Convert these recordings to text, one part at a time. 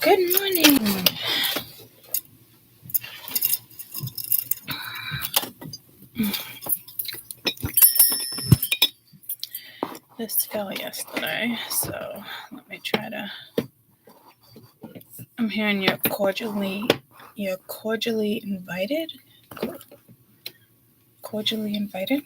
Good morning. This fell yesterday, so let me try to. I'm hearing you're cordially invited. Cordially invited.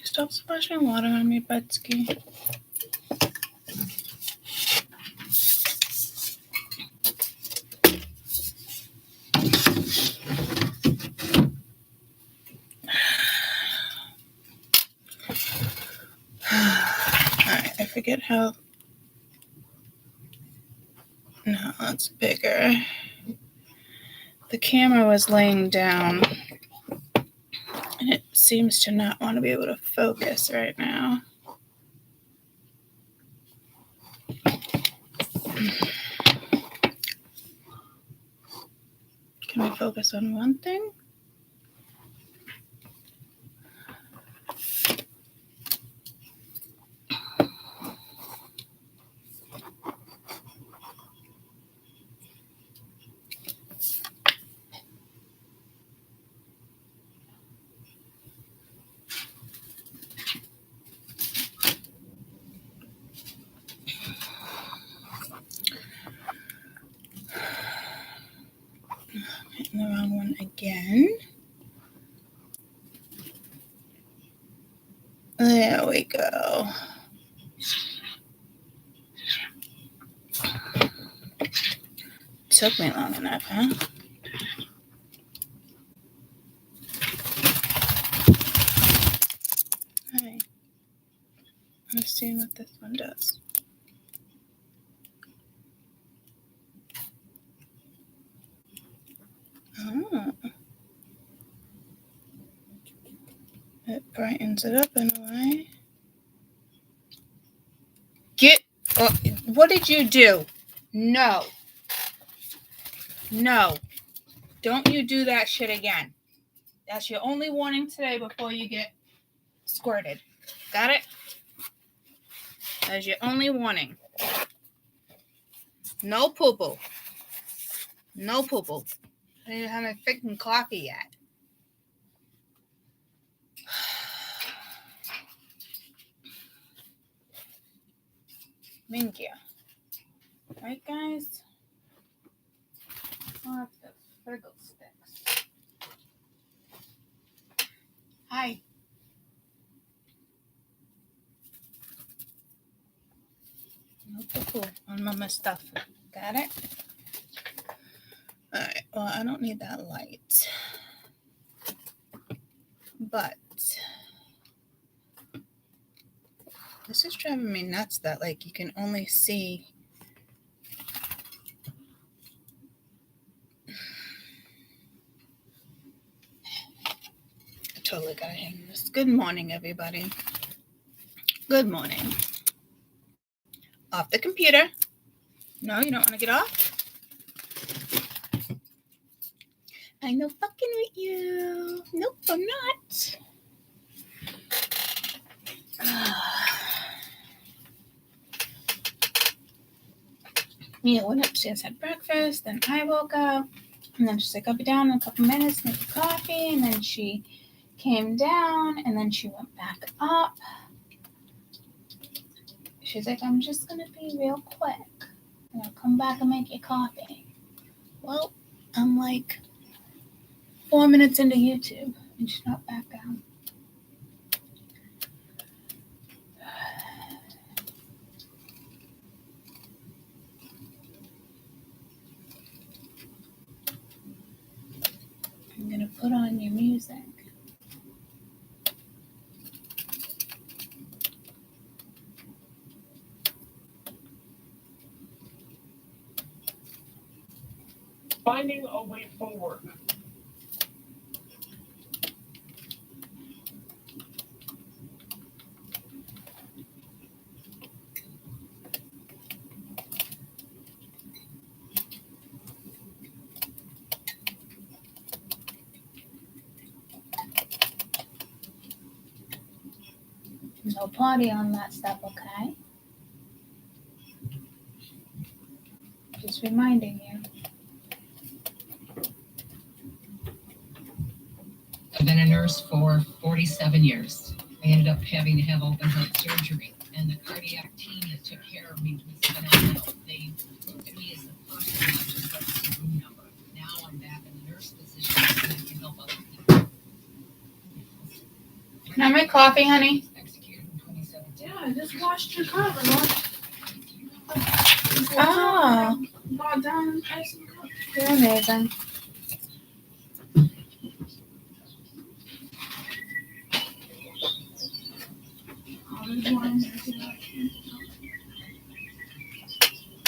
Stop splashing water on me, Betsky. Alright, I forget how. No, it's bigger. The camera was laying down, and it seems to not want to be able to focus right now. Can we focus on one thing? Hitting the wrong one again. There we go. Took me long enough, huh? Hi. I'm seeing what this one does. Oh. It brightens it up in a way. What did you do? No. Don't you do that shit again. That's your only warning today before you get squirted. Got it? That's your only warning. No poo-poo. No poo-poo. I didn't have a freaking coffee yet. Thank you. Right, guys? Oh, that's the Friggle sticks. Hi. No poo-poo on Mama's stuff. Got it? Alright, well, I don't need that light. But this is driving me nuts that, like, you can only see I totally gotta hang this. Good morning, everybody. Good morning. Off the computer. No, you don't want to get off? I know fucking with you. Nope, I'm not. Mia went upstairs, had breakfast, then I woke up, and then she's like, I'll be down in a couple minutes, make a coffee, and then she came down, and then she went back up. She's like, I'm just going to be real quick, and I'll come back and make you coffee. Well, I'm like 4 minutes into YouTube, and she's not back down. I'm going to put on your music. Finding a way forward. No potty on that stuff, okay? Just reminding you. I've been a nurse for 47 years. I ended up having to have open heart surgery, and the cardiac team that took care of me was phenomenal. They looked at me as the person, not just like the room number. Now I'm back in the nurse position, so I can help other people. Can I have my coffee, honey? Executed in 2017. Yeah, I just washed your car. Oh, Brought down ice and cup. you're amazing. Oh, there's one.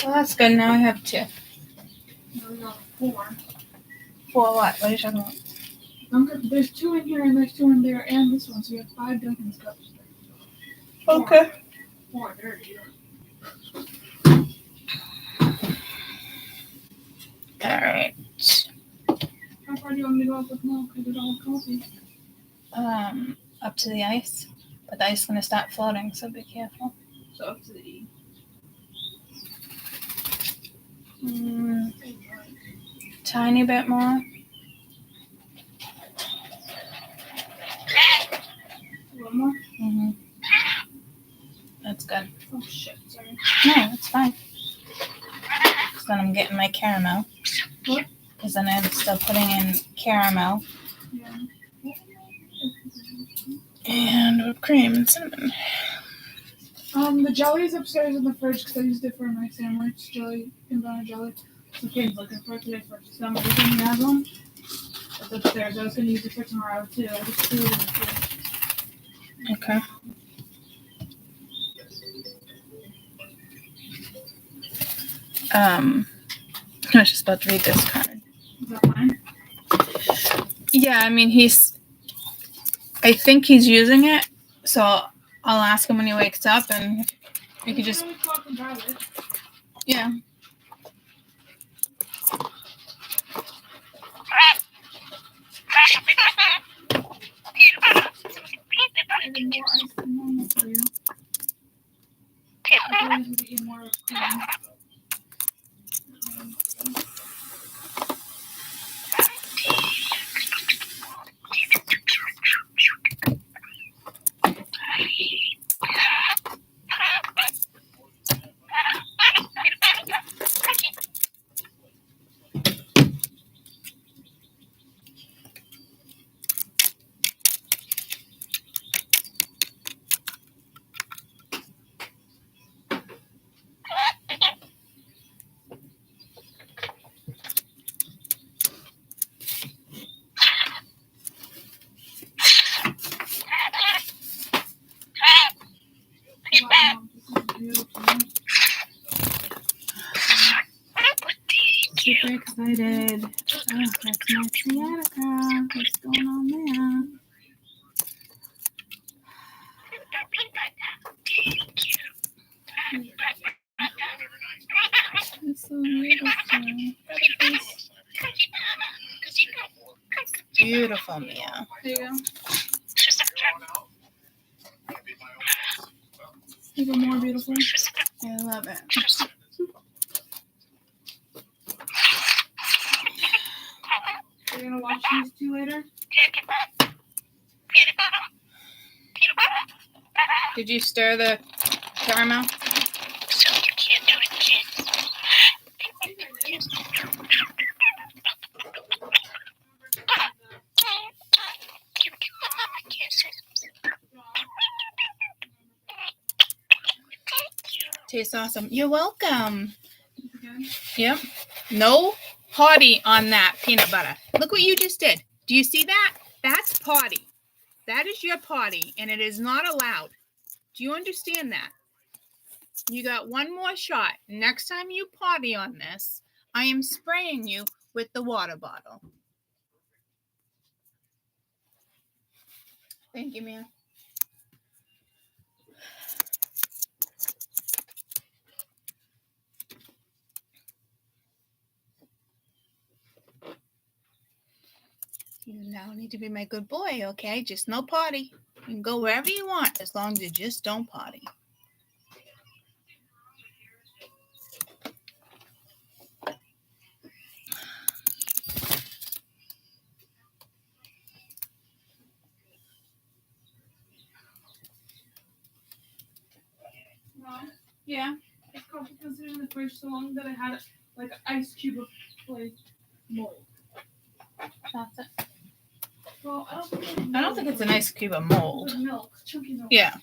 Well, that's good. Now I have 2. There we go. 4. For what? What are you talking about? There's 2 in here and there's 2 in there and this one, so we have 5 Dunkin's cups. Okay. 4, there you All right. How far do you want me to go up with milk? I did all coffee. Up to the ice, but the ice is gonna start floating, so be careful. So up to the E. Tiny bit more. A little more? Mm-hmm. That's good. Oh shit, sorry. No, it's fine. So then I'm getting my caramel. What? Because then I'm still putting in caramel Yeah. and whipped cream and cinnamon. The jelly is upstairs in the fridge because I used it for my sandwich. Jelly, banana jelly. So Kane's looking for it today for some reason. He has one. It's upstairs. I was going to use it for tomorrow too. I just threw it in the fridge. Okay. I was just about to read this card. Is that fine? Yeah, I mean, I think he's using it, so I'll ask him when he wakes up, and you could just, Really go up and grab it. yeah. I need more ice than normal for you. I always need to eat more cream. Wow, this is beautiful. Super excited. Oh, that's my sciatica. What's going on there? It's so beautiful. Beautiful, Mia. There you go. Even more beautiful. I love it. You're gonna watch these 2 later? Did you stir the caramel? Tastes awesome. You're welcome. Again? Yep. No potty on that peanut butter. Look what you just did. Do you see that? That's potty. That is your potty, and it is not allowed. Do you understand that? You got one more shot. Next time you potty on this, I am spraying you with the water bottle. Thank you, Mia. You now need to be my good boy, okay? Just no potty. You can go wherever you want as long as you just don't potty. Mom, Yeah. it's coffee considered in the fridge so long that I had like an ice cube of like mold. That's it. Well, I don't think it's an ice cube of mold. With milk, chunky milk. Yeah.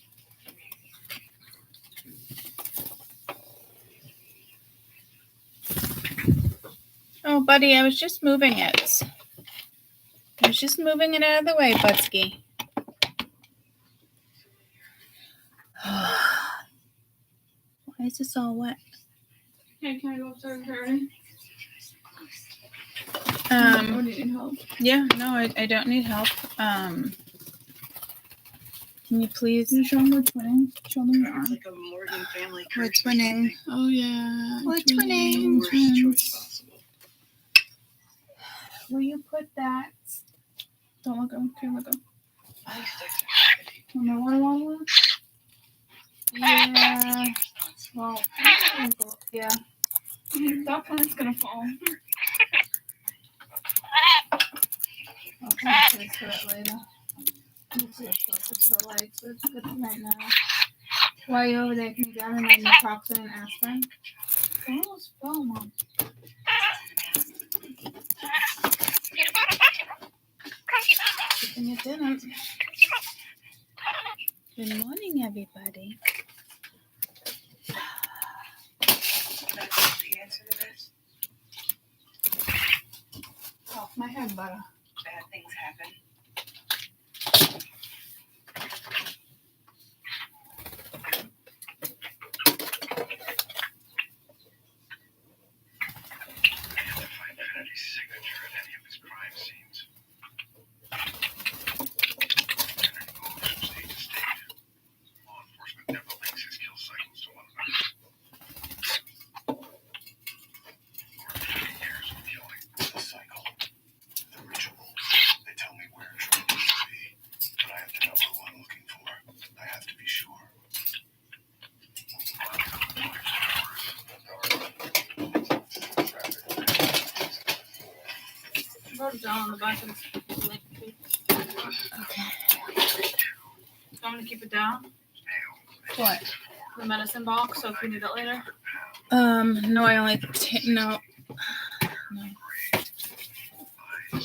Oh, buddy, I was just moving it. I was just moving it out of the way, Budsky. Why is this all wet? Hey, can I go upstairs already? Or do you need help? Yeah, no, I don't need help. Can you please? Can you show them we're twinning? Show them your arm. Like a Morgan family We're curse or twinning. something. Oh yeah. We're The twinning. worst choice possible. Will you put that? Don't look up. Okay, look up. I expect activity. Want my water bottle? Yeah. Well, yeah. That plant's gonna fall. I'll try to for it later. I'm just gonna closer to the lights, but it's good right now. While you're over there, can you grab me my naproxen and aspirin? It almost fell, Mom. And you didn't. Good morning, everybody. That's the answer to this. Oh, my head butter. Bad things happen. Find Kennedy's signature at any of his crime scenes. Kennedy moves from state to state. Law enforcement never links his kill cycles to one another. For 50 years of killing, the cycle, the ritual. They tell me where trouble should be, but I have to know who I'm looking for. I have to be sure. I wrote it down on the back of the link. Okay. I'm gonna keep it down. What? The medicine box, so if we need it later. No, I only no.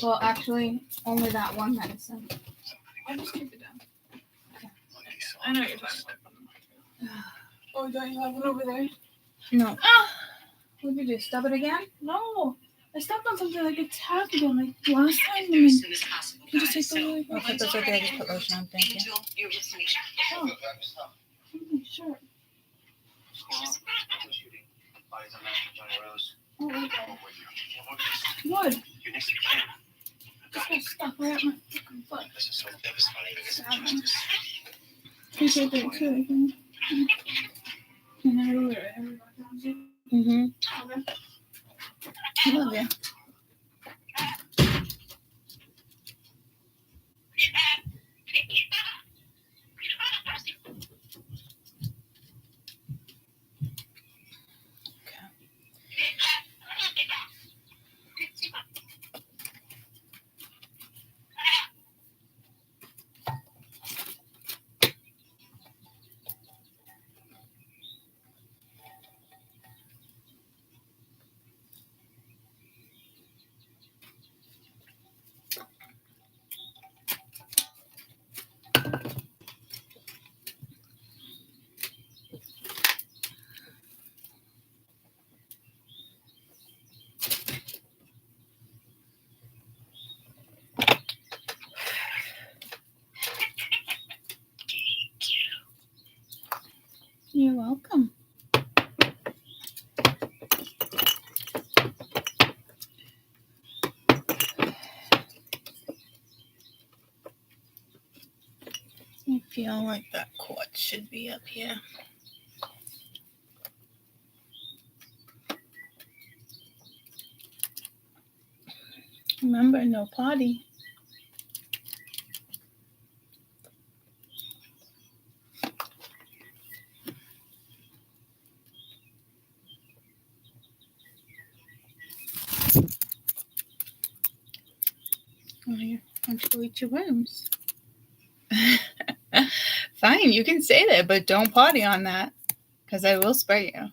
Well, actually, only that one medicine. I'll just keep it down. I know what you're talking about. Oh, don't you have one over there? No. Ah! What did you do? Stub it again? No. I stepped on something like it's tapped again, like last time. And As then soon as possible, you just guys. take the So, I'll put this right there. Just put lotion on. Thank you. Angel, your destination. oh, sure. Oh, okay. Wood. You're next to Ken. Just got stuck right up my fucking foot. This is so devastating because Sad it's one. just He's right there too, I think. And then we were everybody. Mm-hmm. Okay. I love you. You're welcome. I feel like that quad should be up here. Remember, no potty. Oh, you want to go eat your worms? Fine, you can stay there, but don't potty on that, because I will spray you.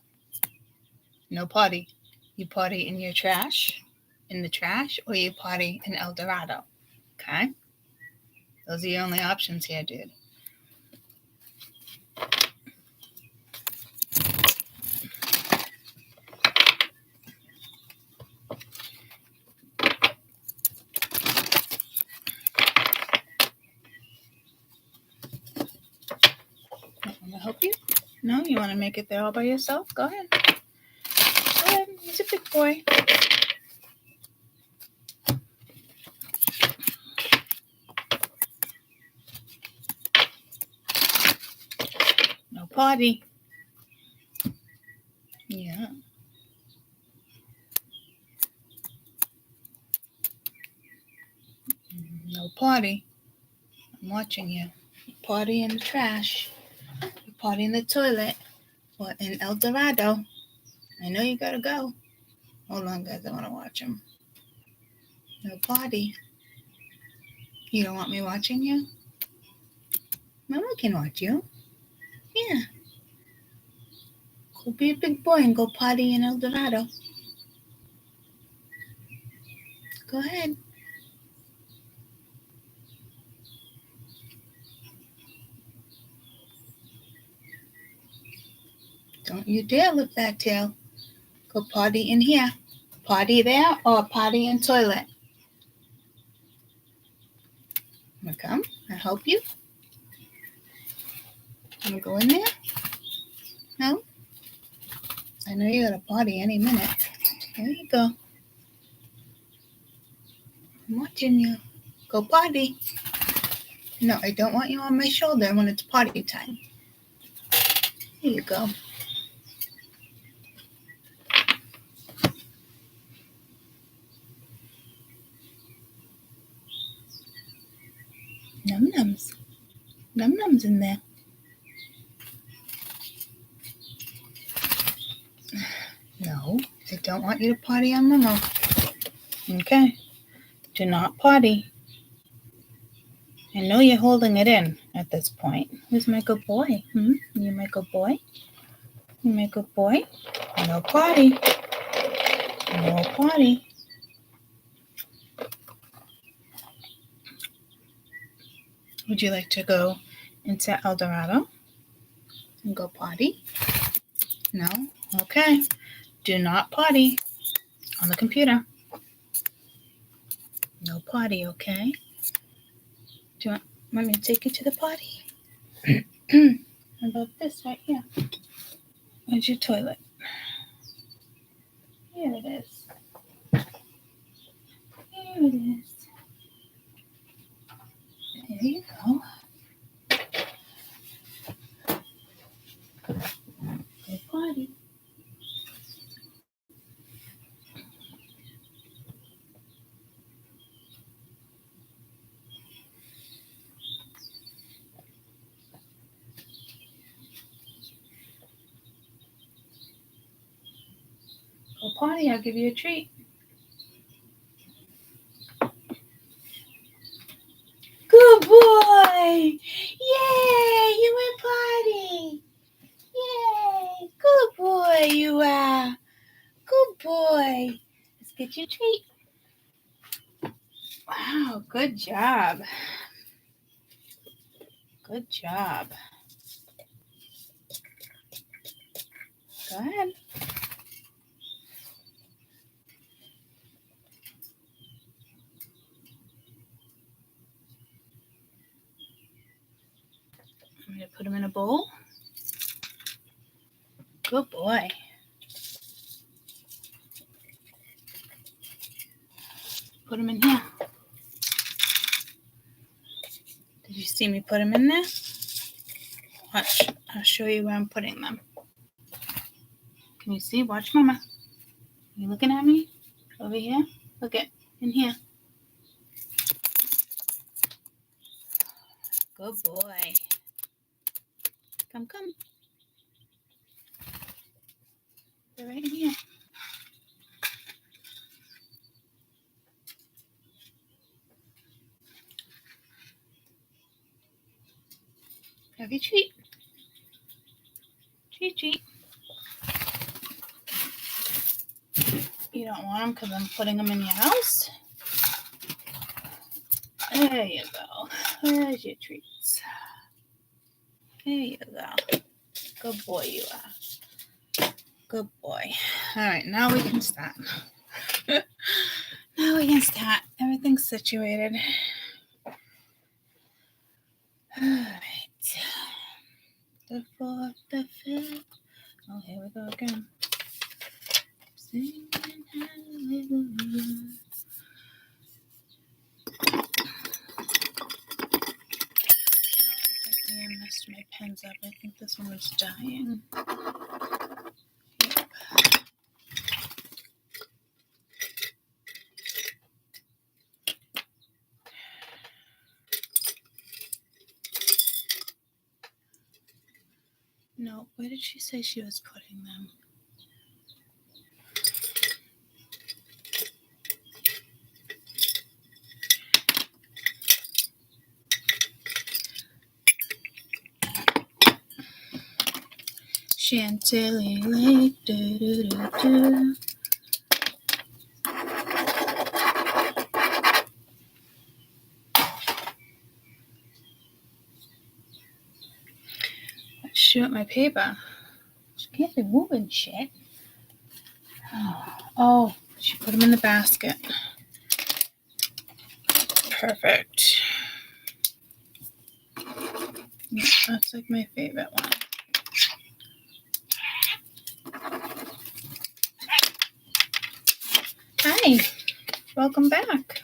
No potty. You potty in your trash, in the trash, or you potty in El Dorado. Okay? Those are your only options here, dude. Want to help you? No? You want to make it there all by yourself? Go ahead. Go ahead. He's a big boy. No potty. Yeah. No potty. I'm watching you. Potty in the trash. You potty in the toilet. Or in El Dorado. I know you gotta go. Hold on, guys. I want to watch him. No potty. You don't want me watching you? Mama can watch you. Yeah. Go be a big boy and go potty in El Dorado. Go ahead. Don't you dare lift that tail. Go potty in here. Potty there or potty in toilet. Wanna come? I help you? Wanna go in there? No? I know you got a potty any minute. There you go. I'm watching you. Go potty. No, I don't want you on my shoulder when it's potty time. Here you go. Num-nums. Num-nums in there. No, I don't want you to potty on Momo. Okay. Do not potty. I know you're holding it in at this point. Who's my good boy? You my good boy? You my good boy? No potty. No potty. Would you like to go into El Dorado and go potty? No? Okay. Do not potty on the computer. No potty, okay? Do you want me to take you to the potty? How about this right here? Where's your toilet? Here it is. Here it is. There you go. Go potty. Go potty, I'll give you a treat. Good boy! Yay! You went potty! Yay! Good boy, you are. Good boy. Let's get you a treat. Wow, good job. Good job. Go ahead. I'm going to put him in a bowl. Good boy. Put him in here. Did you see me put him in there? Watch. I'll show you where I'm putting them. Can you see? Watch Mama. Are you looking at me? Over here? Look at in here. Good boy. Come. They're right in here. Have your treat. Treat. You don't want them because I'm putting them in your house? There you go. There's your treats. There you go. Good boy you are. Good boy. All right, now we can start. Now we can start. Everything's situated. All right. The fourth, the fifth. Oh, here we go again. Singing hallelujah. I messed my pens up. I think this one was dying. Yep. No, where did she say she was putting them? Chantilly Lake, do. Let's shoot my paper. She can't be moving shit. Oh, she put them in the basket. Perfect. Yeah, that's like my favorite one. Hi, welcome back.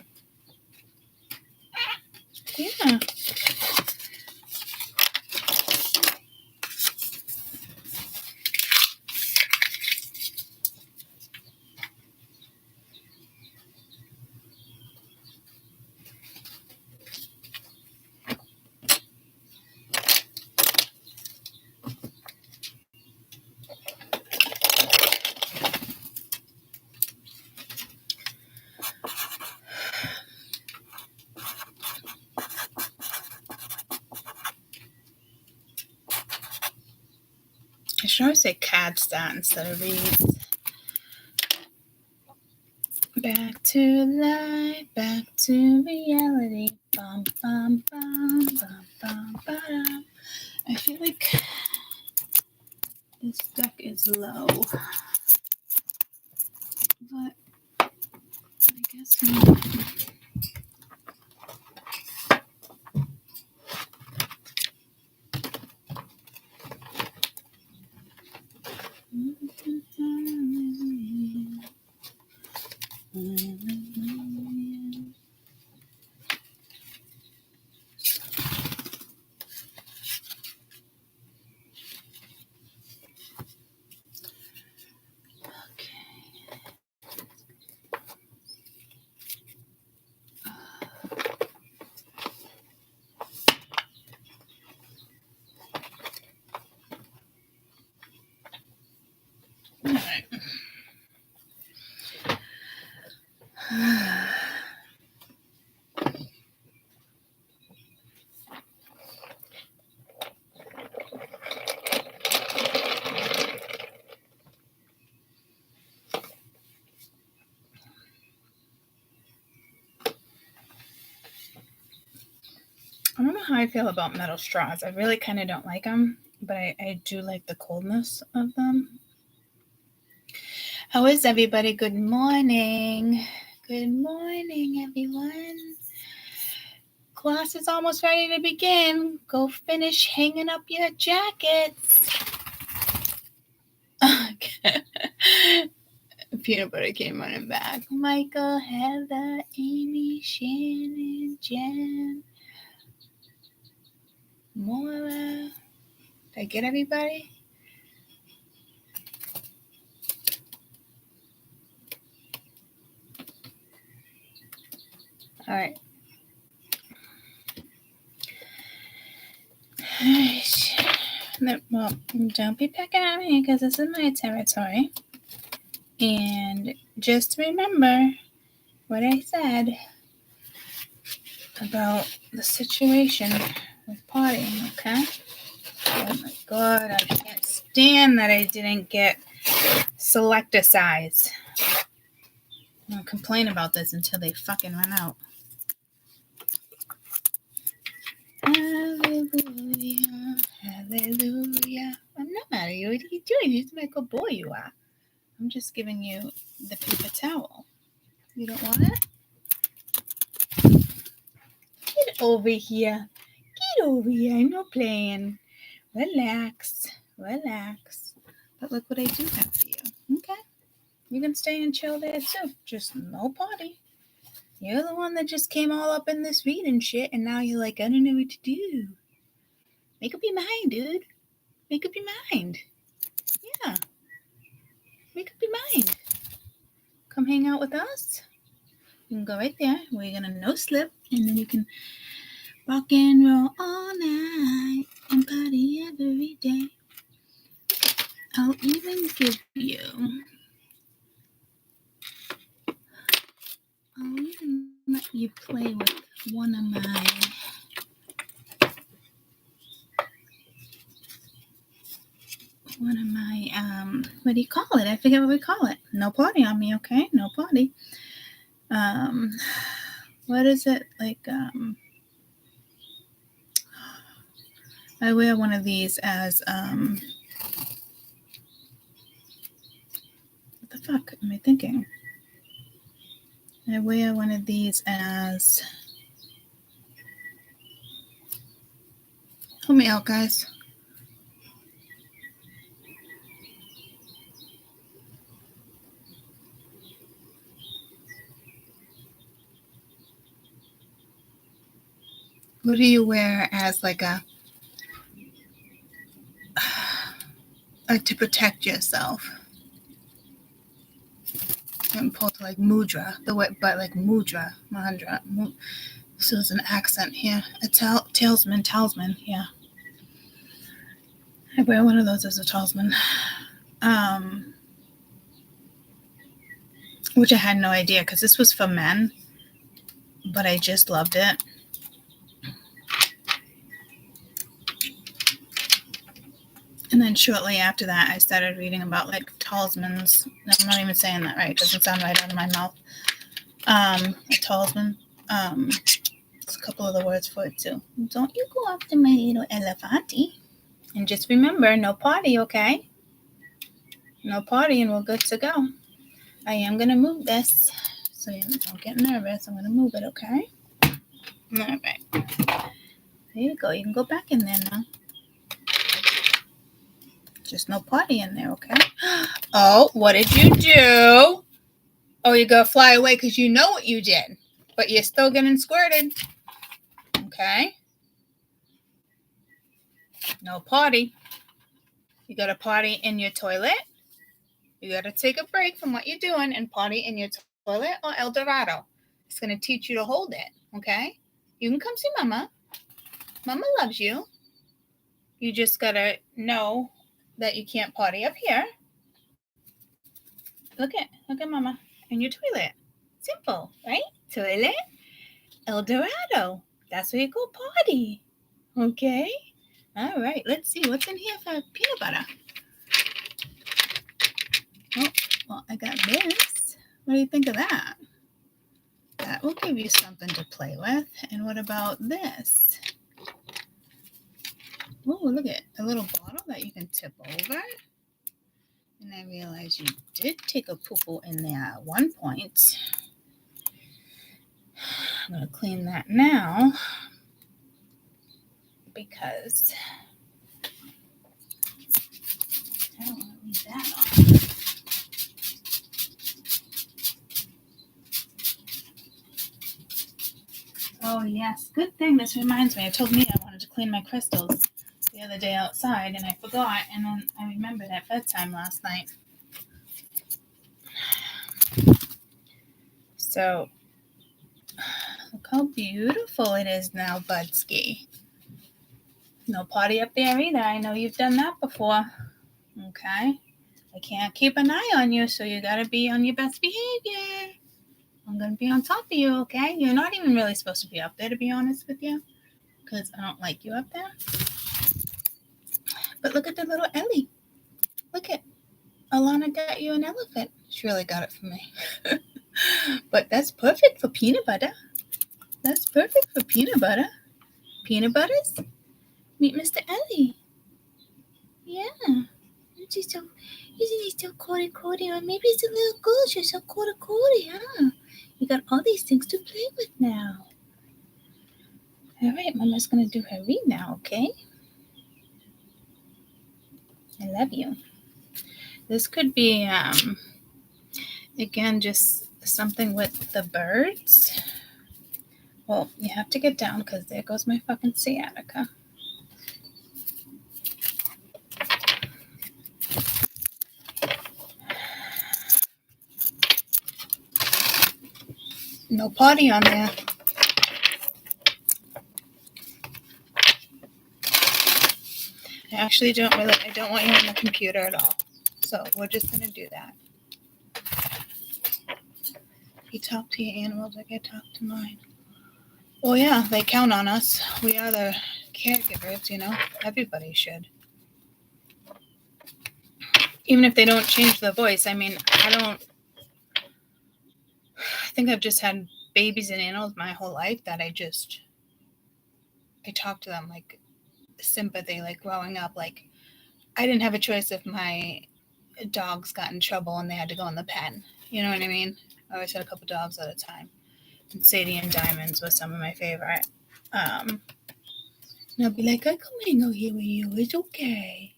Yeah. I should always say CAD-stat instead of read. Back to life, back to reality. Bum, bum, bum, bum, bum, bum. I feel like this deck is low, but I guess not. I don't know how I feel about metal straws. I really kind of don't like them, but I do like the coldness of them. How is everybody? Good morning. Good morning, everyone. Class is almost ready to begin. Go finish hanging up your jackets. Peanut butter came running back. Michael, Heather, Amy, Shannon, Jen, Maura. Did I get everybody? All right. Well, don't be picking on me because this is my territory. And just remember what I said about the situation with partying, okay? Oh my god, I can't stand that I didn't get selector size. I'll complain about this until they fucking run out. Hallelujah, hallelujah. I'm not mad at you. What are you doing? You're like a boy you are. I'm just giving you the paper towel. You don't want it? Get over here. Get over here. No playing. Relax. Relax. But look what I do have for you. Okay? You can stay and chill there too. Just no party. You're the one that just came all up in this reading shit, and now you're like, I don't know what to do. Make up your mind, dude. Make up your mind. Yeah. Make up your mind. Come hang out with us. You can go right there. We're going to no slip, and then you can rock and roll all night and party every day. I'll even give you... I'll even let you play with one of my... what do you call it? I forget what we call it. No party on me, okay? No party. What is it? Like, I wear one of these as, what the fuck am I thinking? I wear one of these as, help me out, guys. What do you wear as like a to protect yourself? I'm supposed to like mudra, but like mudra, mandra. So there's an accent here. A talisman, yeah. I wear one of those as a talisman. Which I had no idea because this was for men, but I just loved it. And then shortly after that, I started reading about like talismans. I'm not even saying that right. It doesn't sound right out of my mouth. A talisman. There's a couple other words for it too. Don't you go after my little elefanti. And just remember, no party, okay? No party and we're good to go. I am going to move this. So you don't get nervous. I'm going to move it, okay? All right. There you go. You can go back in there now. Just no party in there, okay? Oh, what did you do? Oh, you're going to fly away because you know what you did. But you're still getting squirted. Okay? No party. You got to party in your toilet. You got to take a break from what you're doing and party in your toilet or El Dorado. It's going to teach you to hold it, okay? You can come see Mama. Mama loves you. You just got to know that you can't party up here. Look at Mama in your toilet. Simple, right? Toilet, El Dorado. That's where you go party. Okay? All right, let's see what's in here for peanut butter. Oh, well, I got this. What do you think of that? That will give you something to play with. And what about this? Oh, look at a little bottle that you can tip over. And I realized you did take a poo-poo in there at one point. I'm going to clean that now because I don't want to leave that on. Oh, yes. Good thing. This reminds me. I told Mia I wanted to clean my crystals the other day outside, and I forgot, and then I remembered at bedtime last night. So, look how beautiful it is now, Budski. No party up there either. I know you've done that before. Okay? I can't keep an eye on you, so you gotta be on your best behavior. I'm gonna be on top of you, okay? You're not even really supposed to be up there, to be honest with you, because I don't like you up there. But look at the little Ellie. Look at Alana got you an elephant. She really got it for me. But that's perfect for peanut butter. That's perfect for peanut butter. Peanut butters? Meet Mr. Ellie. Yeah. Isn't he so cold, or maybe it's a little girl. She's so cold, huh? You got all these things to play with now. All right, Mama's gonna do her read now, okay? I love you. This could be, again, just something with the birds. Well, you have to get down because there goes my fucking sciatica. No potty on there. I actually don't want you on the computer at all. So we're just gonna do that. You talk to your animals like I talk to mine. Well, yeah, they count on us. We are the caregivers, Everybody should. Even if they don't change the voice. I mean, I think I've just had babies and animals my whole life that I talk to them like sympathy, like growing up. Like, I didn't have a choice if my dogs got in trouble and they had to go in the pen. You know what I mean? I always had a couple dogs at a time. And Sadie and Diamonds was some of my favorite. And I'll be like, I come hang out here with you. It's okay.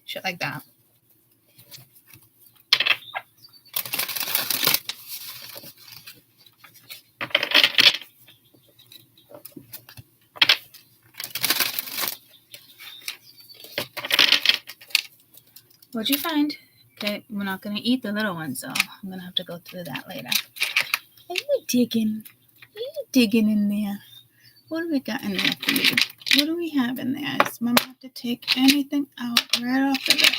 Shit like that. What'd you find? Okay, we're not going to eat the little one, so I'm going to have to go through that later. Are you digging? Are you digging in there? What do we got in there for you? What do we have in there? Does Mama have to take anything out right off of it?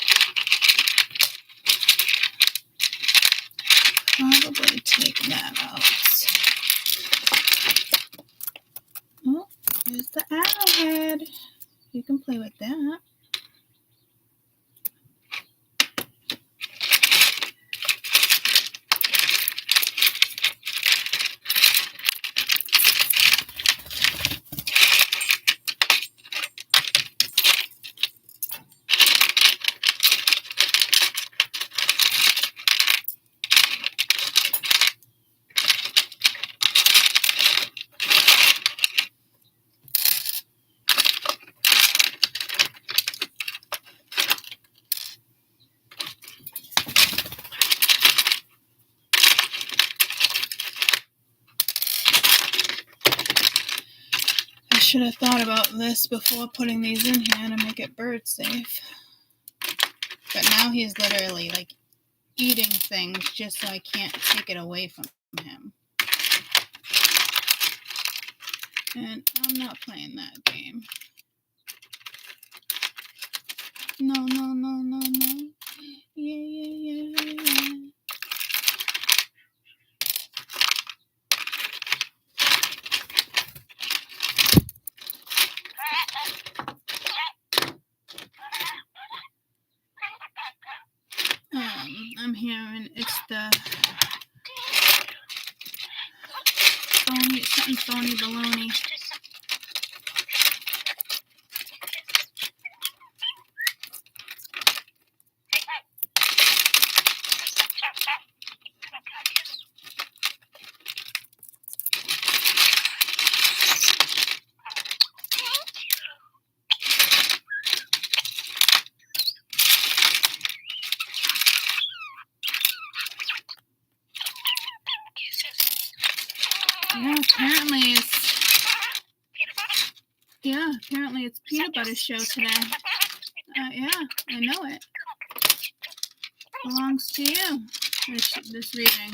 Probably take that out. Oh, here's the arrowhead. You can play with that. I should have thought about this before putting these in here to make it bird safe. But now he's literally like eating things just so I can't take it away from him. And I'm not playing that game. No. Yeah. I'm hearing it's the phony baloney. Apparently it's peanut butter show today. Yeah, I know it. Belongs to you, this reading.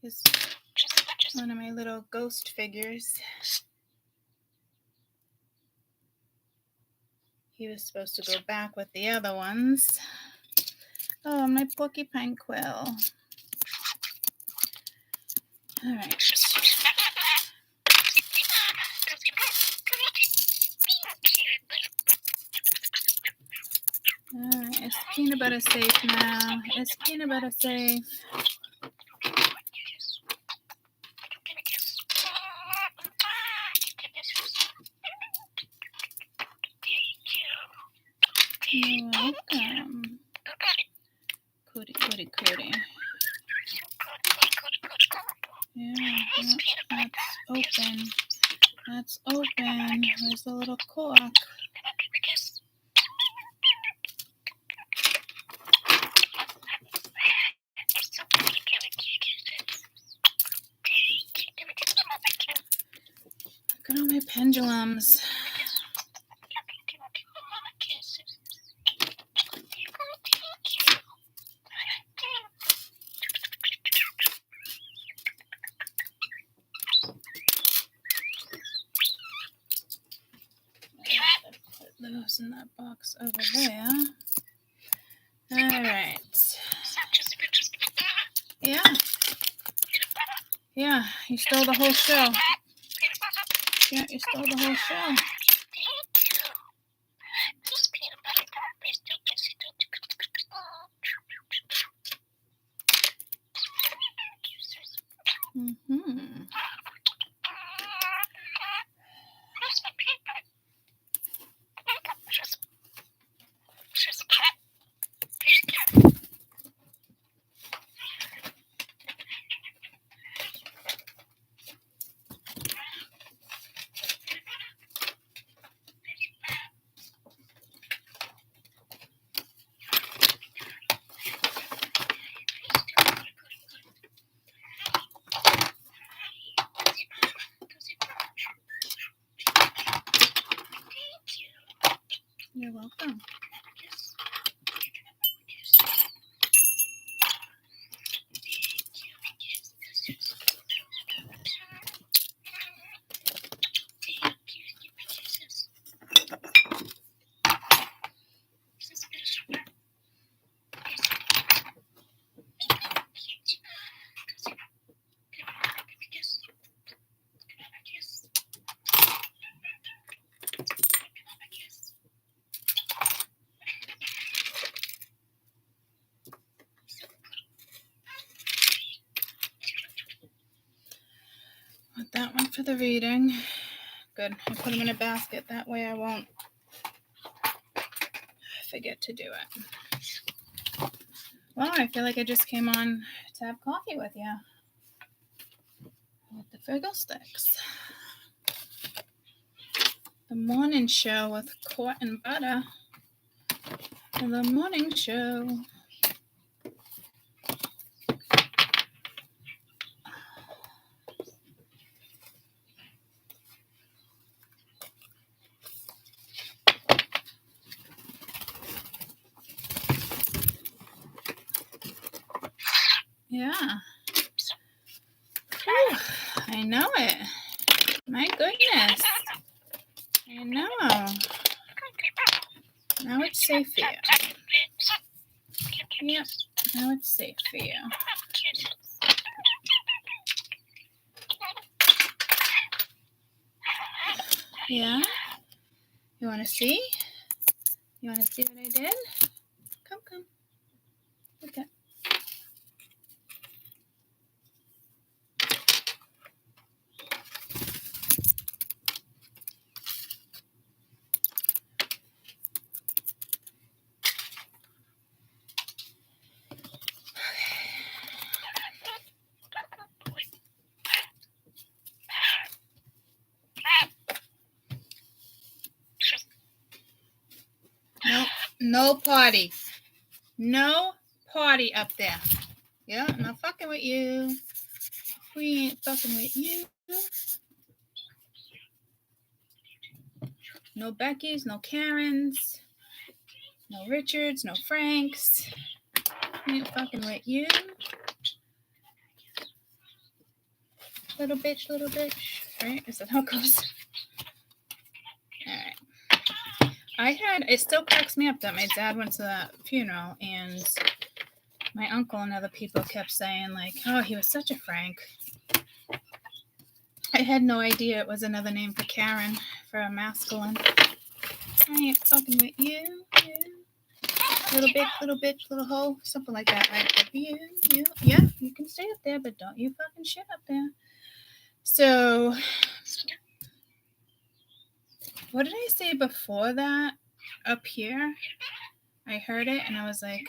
He's one of my little ghost figures. He was supposed to go back with the other ones. Oh, my porcupine quill. All right. All right, is peanut butter safe now? Is peanut butter safe? You're welcome. Cootie. Yeah, that's open. That's open. Where's the little cork? Look at all my pendulums. Put those in that box over there. All right. Yeah, you stole the whole show. Yeah, you stole the whole show. Mm-hmm. You're welcome. Want that one for the reading. Good. I put them in a basket. That way I won't forget to do it. Well, I feel like I just came on to have coffee with you. With the Friggle Sticks. The morning show with Court and Butter. The morning show. Yeah. Whew, I know it. My goodness. I know. Now it's safe for you. Yep. Now it's safe for you. Yeah? You want to see? You want to see what I did? Come. Look at. No party. No party up there. Yeah, not fucking with you. We ain't fucking with you. No Beckys, no Karens, no Richards, no Franks. We ain't fucking with you. little bitch, right? Is that how it goes? All right. It still cracks me up that my dad went to that funeral and my uncle and other people kept saying, like, oh, he was such a Frank. I had no idea it was another name for Karen, for a masculine. I ain't fucking with you. Little bitch, little hoe, something like that, right? Like, yeah, you can stay up there, but don't you fucking shit up there. So, what did I say before that? Up here, I heard it and I was like,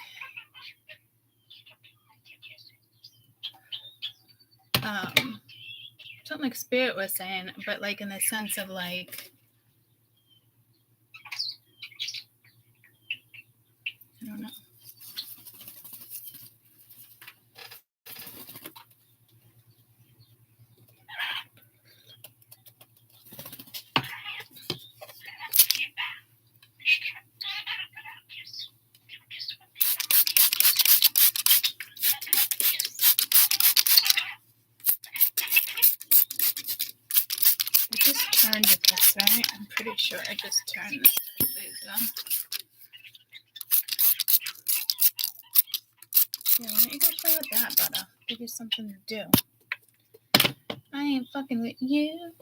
something like Spirit was saying, but like in the sense of like, I don't know. I just turned this, right? I'm pretty sure I just turned this. Yeah, why don't you go play with that, butter? Give you something to do. I ain't fucking with you.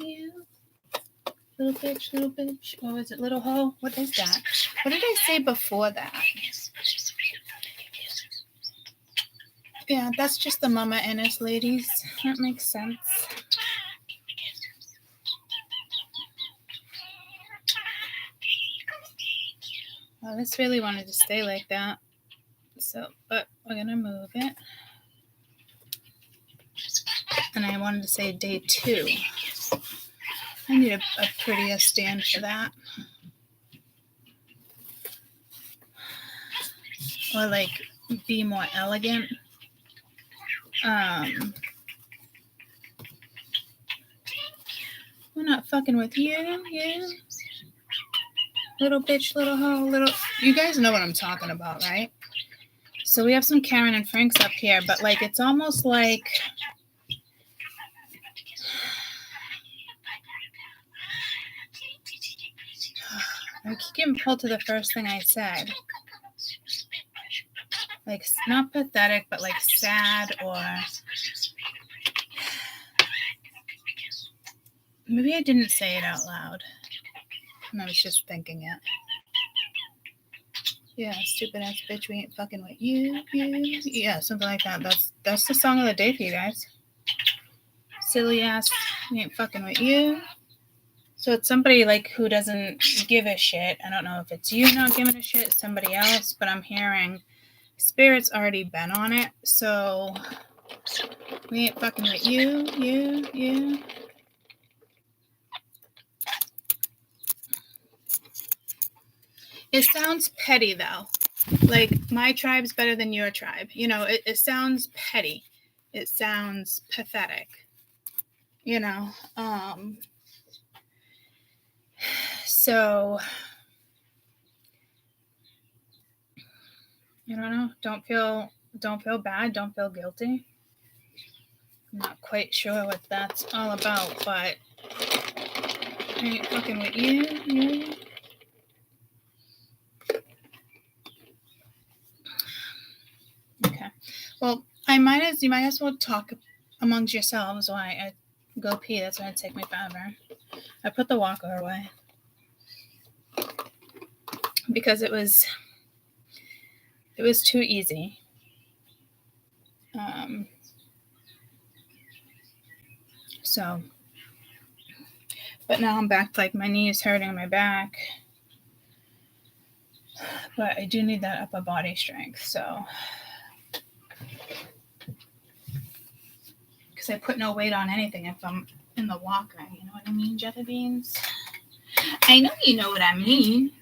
Little bitch. What was it, little hoe? What is that? What did I say before that? Yeah, that's just the Mama Ennis ladies. That makes sense. Well, this really wanted to stay like that. So, but we're gonna move it. And I wanted to say day 2. I need a prettier stand for that. Or like be more elegant. We're not fucking with you. Little bitch, little hoe, little... You guys know what I'm talking about, right? So we have some Karen and Franks up here, but like it's almost like... I keep getting pulled to the first thing I said. Like, not pathetic, but like sad, or... Maybe I didn't say it out loud. And I was just thinking it. Yeah, stupid ass bitch, we ain't fucking with you. Yeah, something like that. That's the song of the day for you guys. Silly ass, we ain't fucking with you. So it's somebody like who doesn't give a shit. I don't know if it's you not giving a shit, somebody else, but I'm hearing Spirit's already been on it. So we ain't fucking with you. It sounds petty though. Like my tribe's better than your tribe. You know, it sounds petty. It sounds pathetic. You know. So I don't know. Don't feel bad. Don't feel guilty. I'm not quite sure what that's all about, but I ain't fucking with you. Okay. Well, you might as well talk amongst yourselves while I go pee. That's why it take me forever. I put the walker away because it was too easy. So, but now I'm back. Like my knee is hurting, my back, but I do need that upper body strength. So, because I put no weight on anything if I'm in the walker. You know what I mean, jelly beans? I know you know what I mean.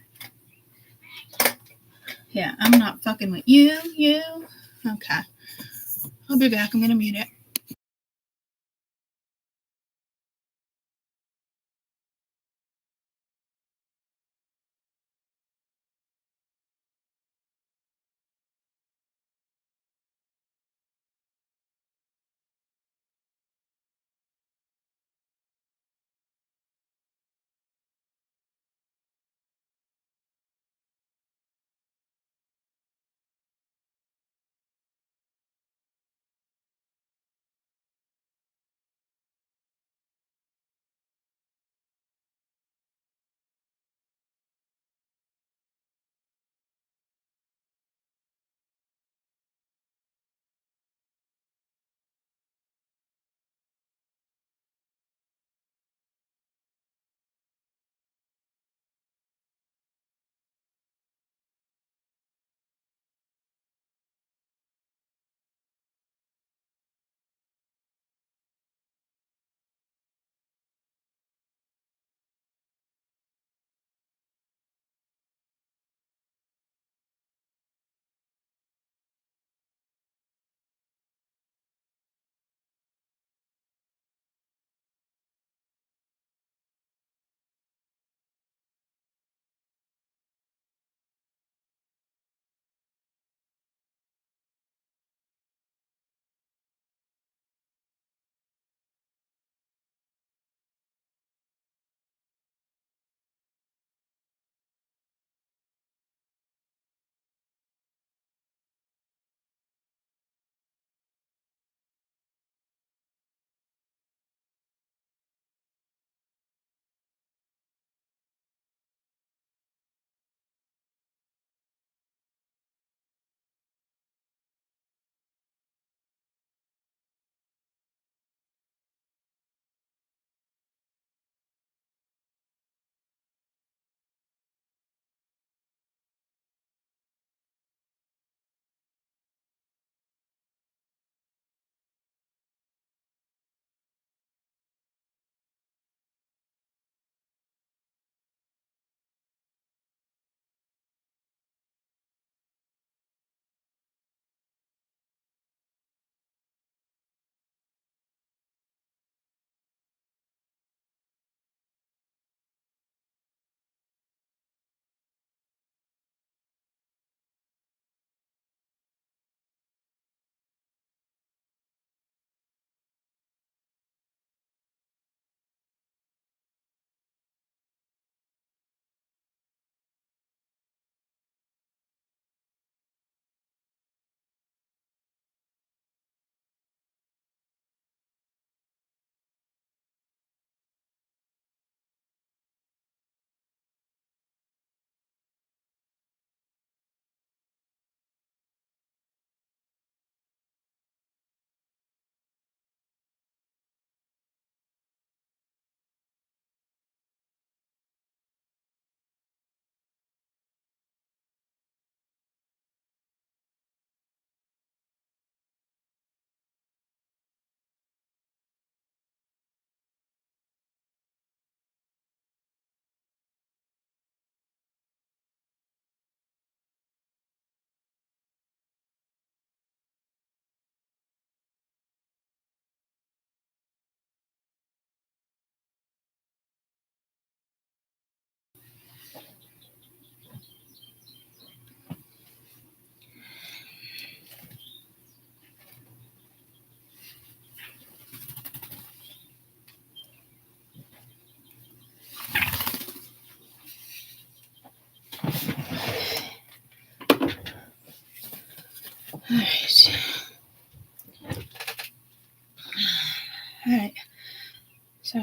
Yeah, I'm not fucking with you. Okay. I'll be back. I'm going to mute it.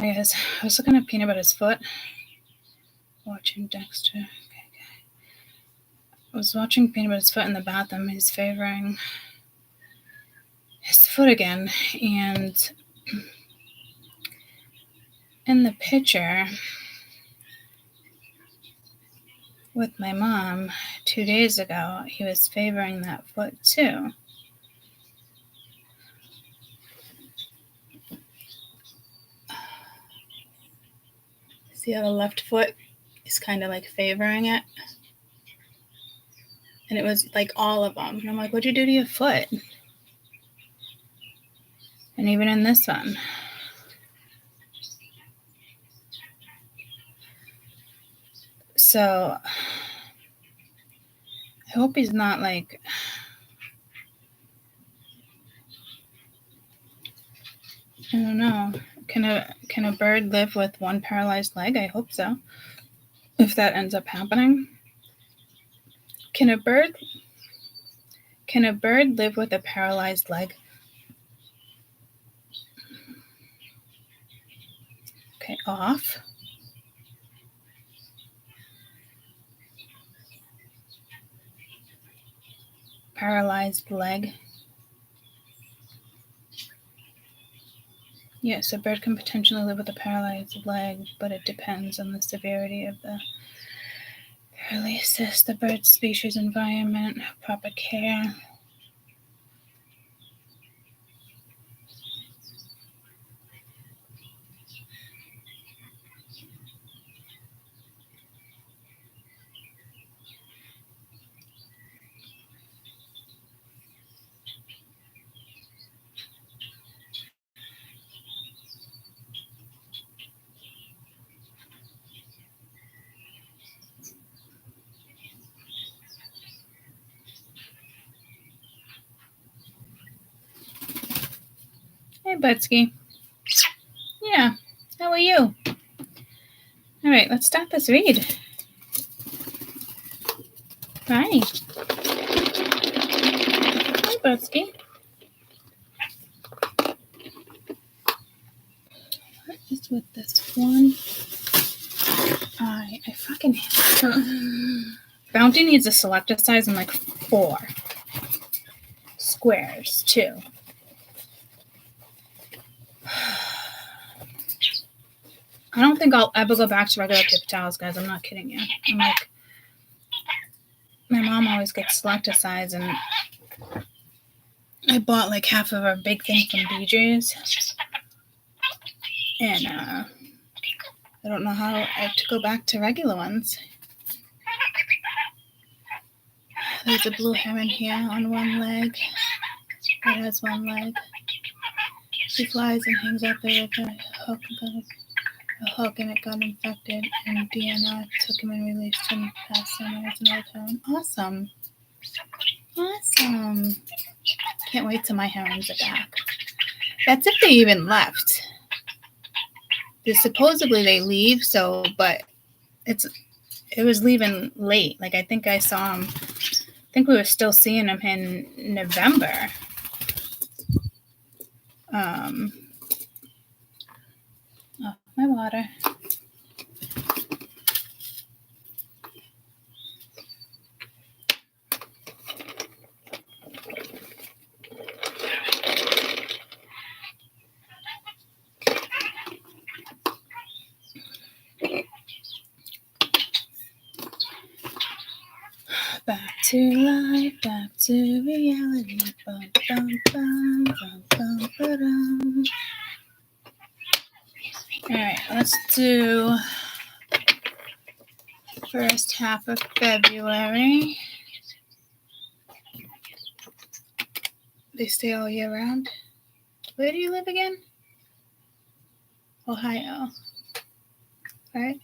Hi guys, I was looking at Peanut Butter's foot, watching Dexter. Okay. I was watching Peanut Butter's foot in the bathroom. He's favoring his foot again, and in the picture with my mom 2 days ago, he was favoring that foot too. See how the left foot is kind of like favoring it? And it was like all of them. And I'm like, what'd you do to your foot? And even in this one. So I hope he's not like, I don't know. Can a bird live with one paralyzed leg? I hope so. If that ends up happening. Can a bird live with a paralyzed leg? Okay, off. Paralyzed leg. Yes, a bird can potentially live with a paralyzed leg, but it depends on the severity of the paralysis, the bird species, environment, proper care. Hey, Budsky. Yeah, how are you? All right, let's start this read. Hi. Hi, Budsky. What is with this one? I fucking Bounty needs a selector size in like 4 squares too. I don't think I'll ever go back to regular paper towels, guys. I'm not kidding you. I'm like, my mom always gets selector size, and I bought like half of a big thing from BJ's, and I don't know how I have to go back to regular ones. There's a blue heron here on one leg. It has one leg. She flies and hangs up there with a hook, and it got infected, and DNR took him and released him past summer as another heron. Awesome. Can't wait till my herons are back. That's if they even left. Supposedly they leave, but it was leaving late. Like, I think I saw him. I think we were still seeing him in November. Oh, my water. Back to life, back to reality. Bum, bum, bum, bum, bum, ba-dum. All right, let's do first half of February. They stay all year round. Where do you live again? Ohio. All right.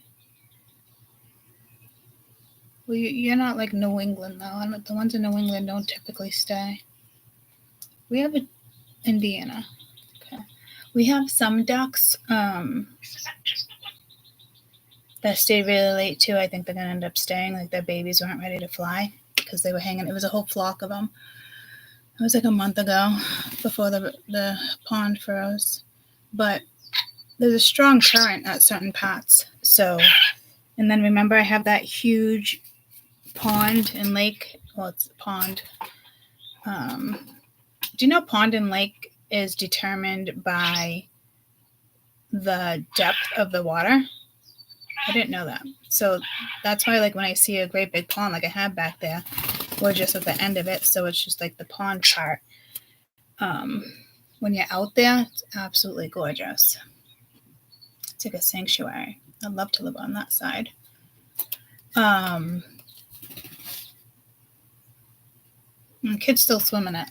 Well, you're not like New England, though. The ones in New England don't typically stay. We have Indiana. Okay. We have some ducks that stayed really late, too. I think they're going to end up staying. Like, their babies weren't ready to fly because they were hanging. It was a whole flock of them. It was like a month ago before the pond froze. But there's a strong current at certain parts. So, and then remember I have that huge pond and lake. Well, it's a pond. Do you know pond and lake is determined by the depth of the water? I didn't know that. So that's why, like, when I see a great big pond like I have back there, we're just at the end of it, so it's just like the pond part. When you're out there, it's absolutely gorgeous. It's like a sanctuary. I'd love to live on that side. My kids still swim in it.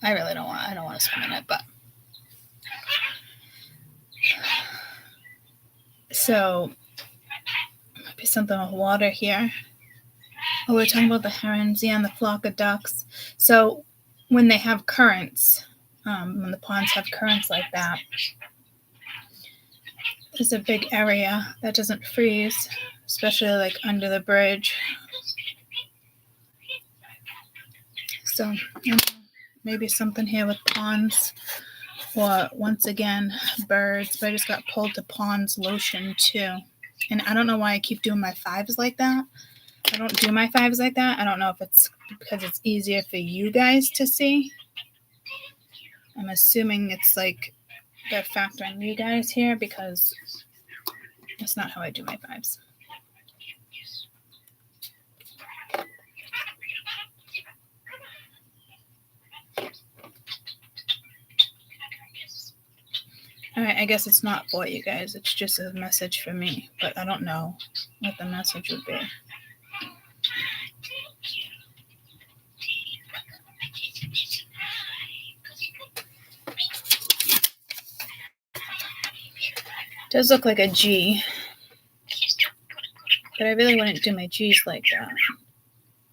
I don't want to swim in it, but so might be something with water here. Oh, we're talking about the herons, yeah, and the flock of ducks. So when they have currents, when the ponds have currents like that, there's a big area that doesn't freeze, especially like under the bridge. So maybe something here with ponds, or once again, birds. But I just got pulled to ponds lotion too. And I don't know why I keep doing my fives like that. I don't do my fives like that. I don't know if it's because it's easier for you guys to see. I'm assuming it's like they're factoring you guys here because that's not how I do my fives. All right, I guess it's not for you guys. It's just a message for me, but I don't know what the message would be. Does look like a G, but I really wouldn't do my G's like that.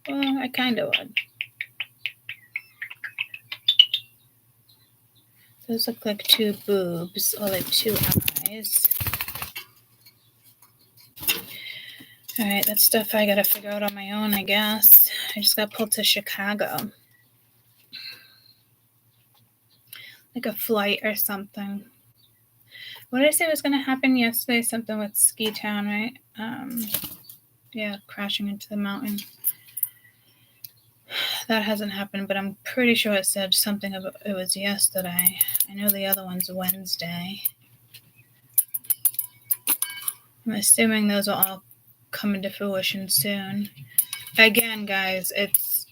Well, I kind of would. Those look like two boobs or like two eyes. All right, that's stuff I gotta figure out on my own, I guess. I just got pulled to Chicago. Like a flight or something. What did I say was going to happen yesterday? Something with Ski Town, right? Yeah, crashing into the mountain. That hasn't happened, but I'm pretty sure it said something about it was yesterday. I know the other one's Wednesday. I'm assuming those will all come into fruition soon. Again, guys, it's,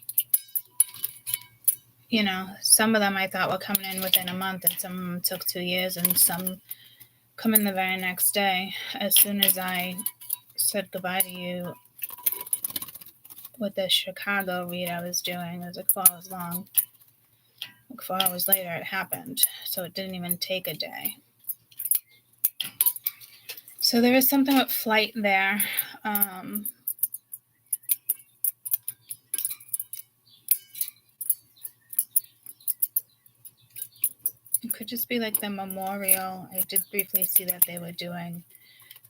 you know, some of them I thought were coming in within a month, and some of them took 2 years, and some come in the very next day. As soon as I said goodbye to you with the Chicago read I was doing, it was like 4 hours long. Like 4 hours later, it happened. So it didn't even take a day. So there is something with flight there. It could just be like the memorial. I did briefly see that they were doing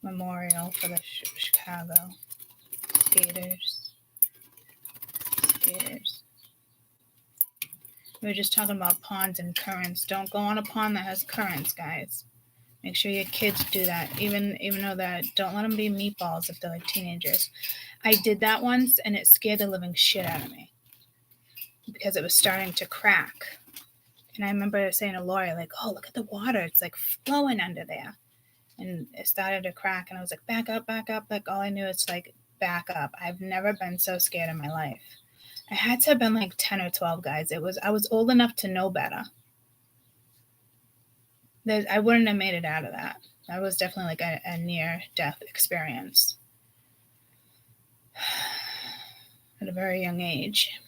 memorial for the Chicago skaters. We were just talking about ponds and currents. Don't go on a pond that has currents, guys. Make sure your kids do that. Even though that, don't let them be meatballs if they're like teenagers. I did that once, and it scared the living shit out of me because it was starting to crack. And I remember saying to Lori, like, oh, look at the water. It's like flowing under there. And it started to crack, and I was like, back up, back up. Like, all I knew is like, back up. I've never been so scared in my life. I had to have been like 10 or 12, guys. I was old enough to know better. I wouldn't have made it out of that. That was definitely like a near-death experience at a very young age.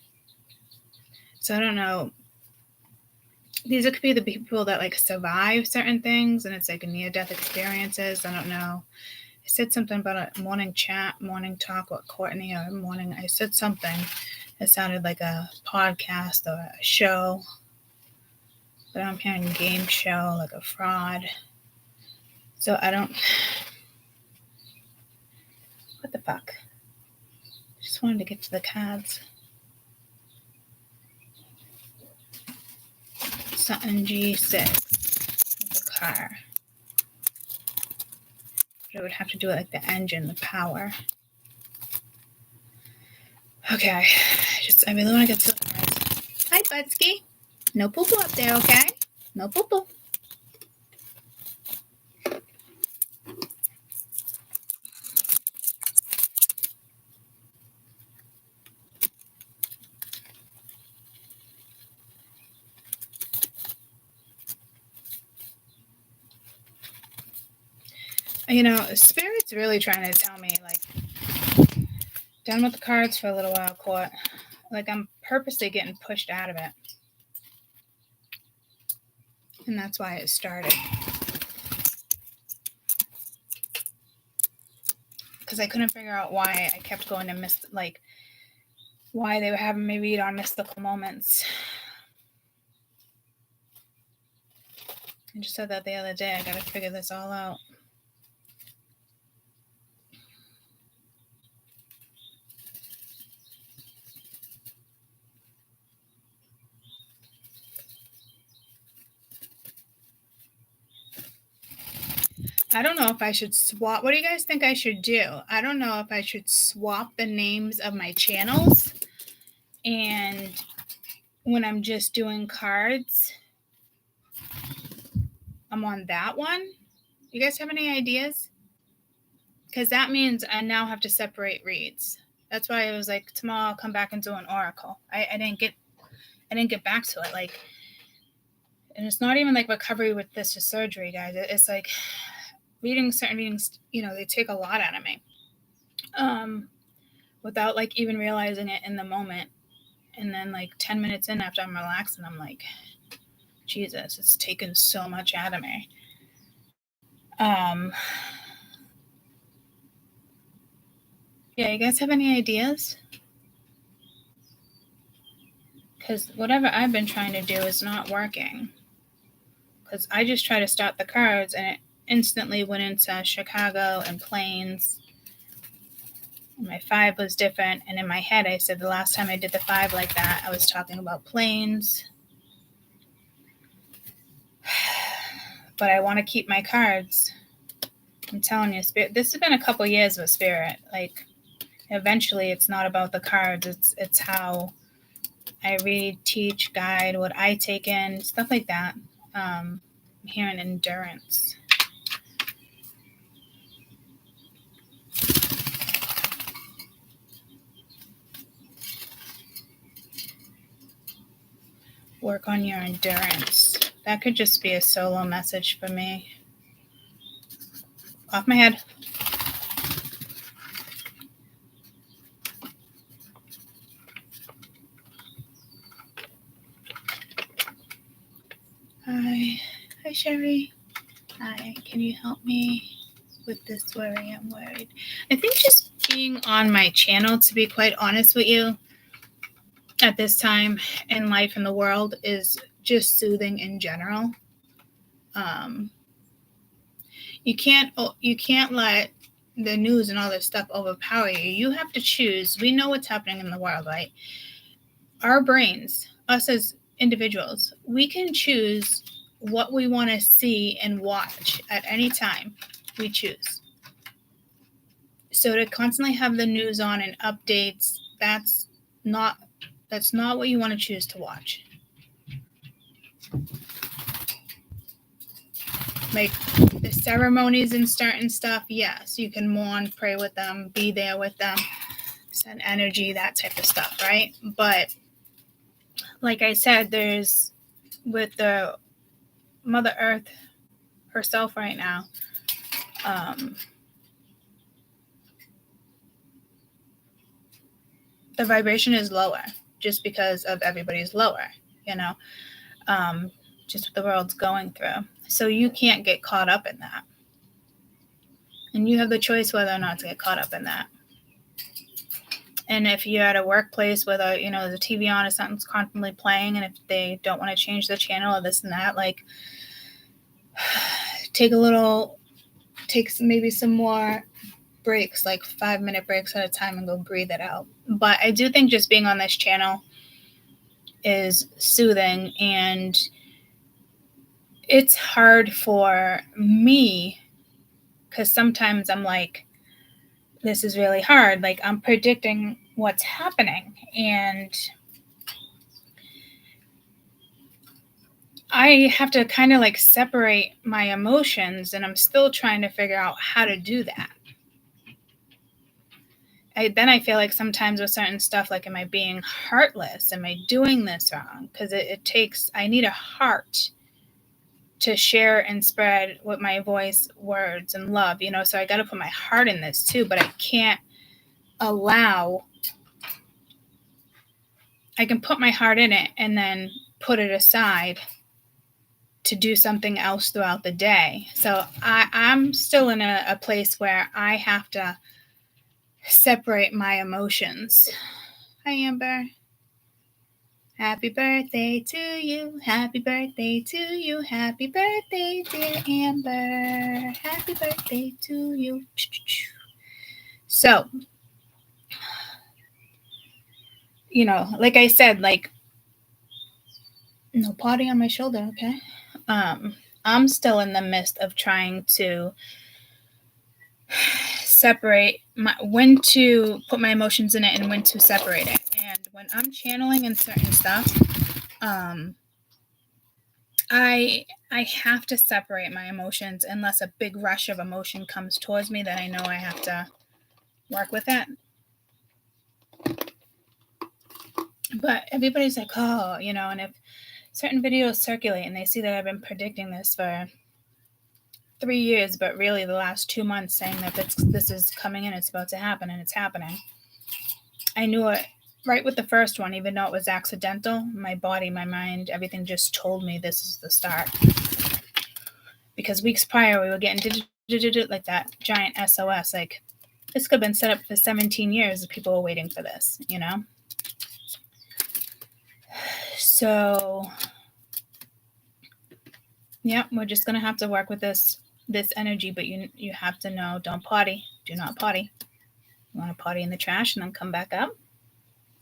So I don't know. These could be the people that like survive certain things, and it's like near-death experiences. I don't know. I said something about a morning chat, morning talk with Courtney, or morning. I said something. It sounded like a podcast or a show. But I'm hearing game show, like a fraud. So I don't. What the fuck? Just wanted to get to the cards. Something G6 with a car. But it would have to do with like the engine, the power. Okay. I really want to get to the cards. Hi, Budsky. No poo-poo up there, okay? No poo-poo. You know, Spirit's really trying to tell me, like, done with the cards for a little while, Court. Like, I'm purposely getting pushed out of it. And that's why it started. Because I couldn't figure out why I kept going to miss, like, why they were having me read on mystical moments. I just said that the other day. I gotta figure this all out. I don't know if I should swap. What do you guys think I should do? I don't know if I should swap the names of my channels. And when I'm just doing cards, I'm on that one. You guys have any ideas? Because that means I now have to separate reads. That's why I was like, tomorrow I'll come back and do an oracle. I didn't get back to it. Like, and it's not even like recovery with this or surgery, guys. It's like reading certain readings, you know, they take a lot out of me. Without like even realizing it in the moment. And then like 10 minutes in after I'm relaxing, I'm like, Jesus, it's taken so much out of me. Yeah, you guys have any ideas? Because whatever I've been trying to do is not working. Because I just try to start the cards and it instantly went into Chicago and planes. My 5 was different. And in my head, I said the last time I did the 5 like that, I was talking about planes. But I want to keep my cards. I'm telling you, Spirit, this has been a couple years with Spirit. Like, eventually it's not about the cards. It's how I read, teach, guide, what I take in, stuff like that. I'm hearing endurance. Work on your endurance. That could just be a solo message for me. Off my head. Hi, Sherry. Hi, can you help me with this worry? I'm worried. I think just being on my channel, to be quite honest with you, at this time in life in the world is just soothing in general. You can't let the news and all this stuff overpower you. You have to choose. We know what's happening in the world, right? Our brains, us as individuals, we can choose what we want to see and watch at any time we choose. So to constantly have the news on and updates, that's not what you want to choose to watch. Like the ceremonies and certain stuff, yes, you can mourn, pray with them, be there with them, send energy, that type of stuff, right? But like I said, there's with the Mother Earth herself right now, the vibration is lower just because of everybody's lower, you know, just what the world's going through. So you can't get caught up in that. And you have the choice whether or not to get caught up in that. And if you're at a workplace where the TV on or something's constantly playing, and if they don't want to change the channel or this and that, like take maybe some more breaks, like 5-minute breaks at a time, and go breathe it out. But I do think just being on this channel is soothing, and it's hard for me because sometimes I'm like, this is really hard. Like, I'm predicting what's happening, and I have to kind of like separate my emotions, and I'm still trying to figure out how to do that. Then I feel like sometimes with certain stuff, like, am I being heartless? Am I doing this wrong? Because I need a heart to share and spread with my voice, words, and love, so I got to put my heart in this too, but I can't allow, I can put my heart in it and then put it aside to do something else throughout the day. So I'm still in a place where I have to separate my emotions. Hi, Amber. Happy birthday to you. Happy birthday to you. Happy birthday, dear Amber. Happy birthday to you. So, like I said, like, no potty on my shoulder, okay? I'm still in the midst of trying to separate when to put my emotions in it and when to separate it. And when I'm channeling in certain stuff, I have to separate my emotions unless a big rush of emotion comes towards me, then I know I have to work with it. But everybody's like, oh, and if certain videos circulate and they see that I've been predicting this for 3 years, but really the last 2 months, saying that this is coming in, it's about to happen, and it's happening. I knew it right with the first one, even though it was accidental. My body, my mind, everything just told me this is the start. Because weeks prior, we were getting like that giant SOS. Like, this could have been set up for 17 years. People were waiting for this, So, yeah, we're just going to have to work with this energy, but you have to know, don't potty. Do not potty. You want to potty in the trash and then come back up?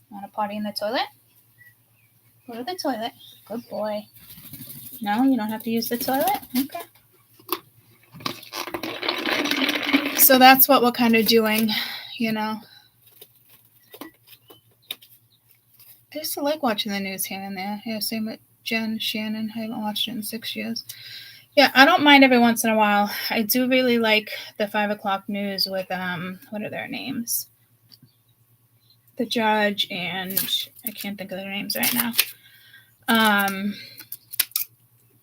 You want to potty in the toilet? Go to the toilet. Good boy. No, you don't have to use the toilet? Okay. So that's what we're kind of doing, I used to like watching the news here and there. Yeah, same with Jen, Shannon. I haven't watched it in 6 years. Yeah, I don't mind every once in a while. I do really like the 5 o'clock news with, what are their names? The judge and I can't think of their names right now.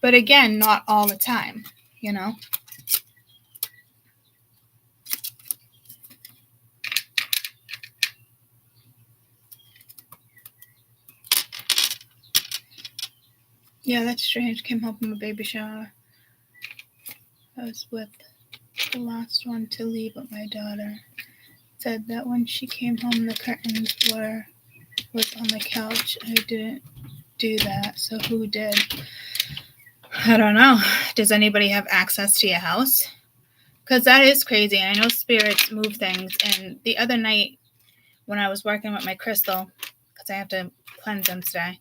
But again, not all the time, Yeah, that's strange. Came home from a baby shower. I was with the last one to leave with my daughter. Said that when she came home, the curtains was on the couch. I didn't do that, so who did? I don't know. Does anybody have access to your house? Because that is crazy. I know spirits move things. And the other night when I was working with my crystal, because I have to cleanse them today,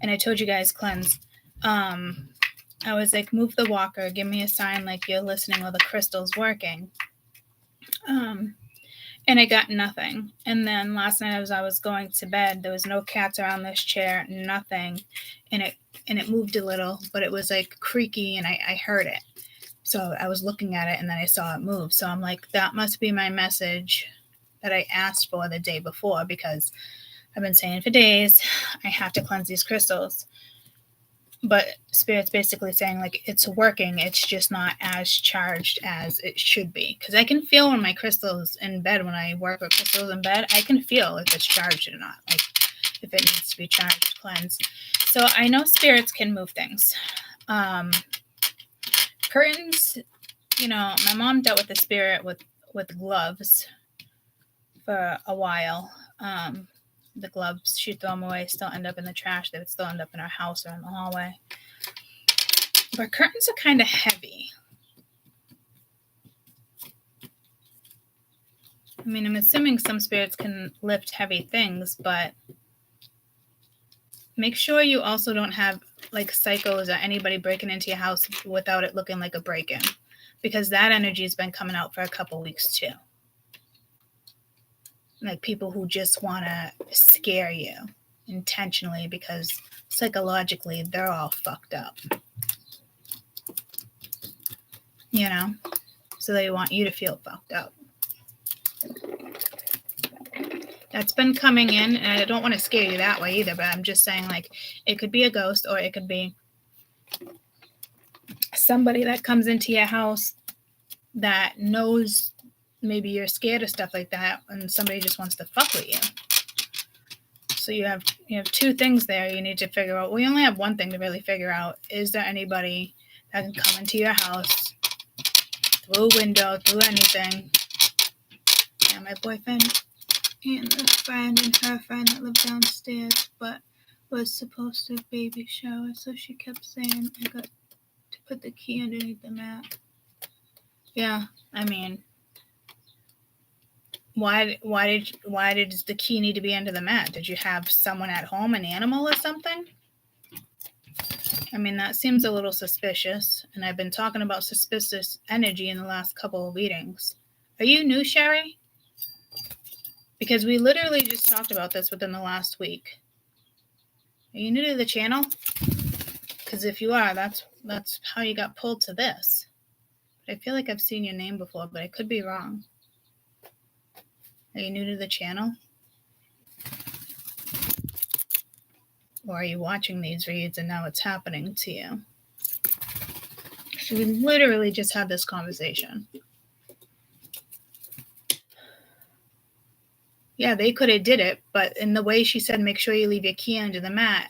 and I told you guys cleanse, I was like, move the walker, give me a sign like you're listening while the crystal's working. And I got nothing. And then last night as I was going to bed, there was no cats around this chair, nothing. And it moved a little, but it was like creaky and I heard it. So I was looking at it and then I saw it move. So I'm like, that must be my message that I asked for the day before, because I've been saying for days, I have to cleanse these crystals. But Spirit's basically saying, like, it's working. It's just not as charged as it should be. Because I can feel when my crystal's in bed, when I work with crystals in bed, I can feel if it's charged or not. Like, if it needs to be charged, cleansed. So I know spirits can move things. Curtains, my mom dealt with the spirit with gloves for a while. The gloves, she'd throw them away, still end up in the trash. They would still end up in our house or in the hallway. But curtains are kind of heavy. I mean, I'm assuming some spirits can lift heavy things, but make sure you also don't have like psychos or anybody breaking into your house without it looking like a break-in. because that energy has been coming out for a couple weeks too. Like people who just want to scare you intentionally because psychologically they're all fucked up. You know? So they want you to feel fucked up. That's been coming in, and I don't want to scare you that way either, but I'm just saying, like, it could be a ghost or it could be somebody that comes into your house that knows maybe you're scared of stuff like that, and somebody just wants to fuck with you. So you have two things there you need to figure out. We only have one thing to really figure out. Is there anybody that can come into your house through a window, through anything? And my boyfriend and a friend and her friend that lived downstairs, but was supposed to baby shower, so she kept saying I got to put the key underneath the mat. Yeah, I mean, why did the key need to be under the mat? Did you have someone at home, an animal or something? I mean, that seems a little suspicious, and I've been talking about suspicious energy in the last couple of readings. Are you new, Sherry? Because we literally just talked about this within the last week. Are you new to the channel? Because if you are, that's how you got pulled to this. I feel like I've seen your name before, but I could be wrong. Are you new to the channel? Or are you watching these reads and now it's happening to you? So we literally just had this conversation. Yeah, they could have did it, but in the way she said, make sure you leave your key under the mat,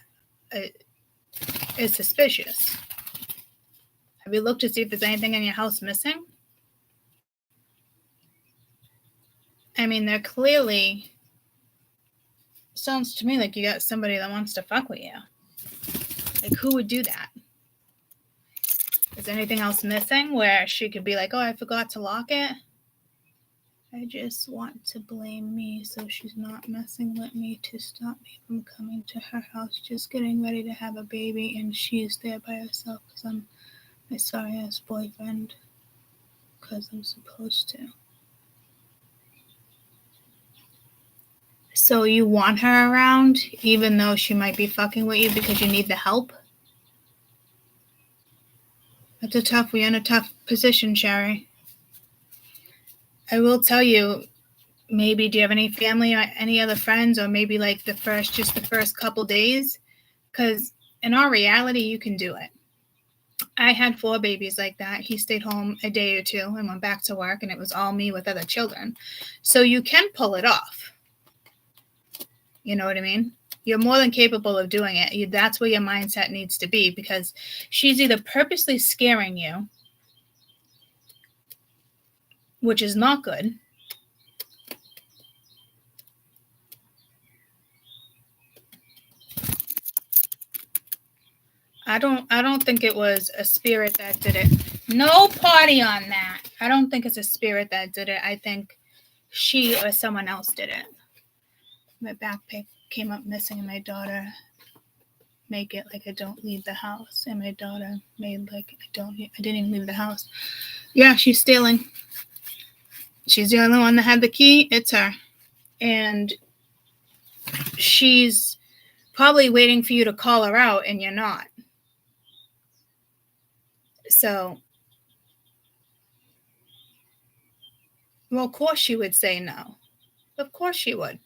it's suspicious. Have you looked to see if there's anything in your house missing? I mean, they're clearly, sounds to me like you got somebody that wants to fuck with you. Like, who would do that? Is anything else missing where she could be like, oh, I forgot to lock it? I just want to blame me so she's not messing with me to stop me from coming to her house, just getting ready to have a baby, and she's there by herself because I'm my sorry-ass boyfriend because I'm supposed to. So you want her around even though she might be fucking with you because you need the help? We're in a tough position, Sherry. I will tell you, maybe do you have any family or any other friends, or maybe like the first couple days? Because in our reality, you can do it. I had 4 babies like that. He stayed home a day or two and went back to work, and it was all me with other children. So you can pull it off. You know what I mean? You're more than capable of doing it. That's where your mindset needs to be, because she's either purposely scaring you, which is not good. I don't think it was a spirit that did it. No party on that. I don't think it's a spirit that did it. I think she or someone else did it. My backpack came up missing, and my daughter make it like I don't leave the house, and my daughter made like I didn't even leave the house. Yeah, she's stealing. She's the only one that had the key. It's her. And she's probably waiting for you to call her out, and you're not. So, well, of course she would say no. Of course she would.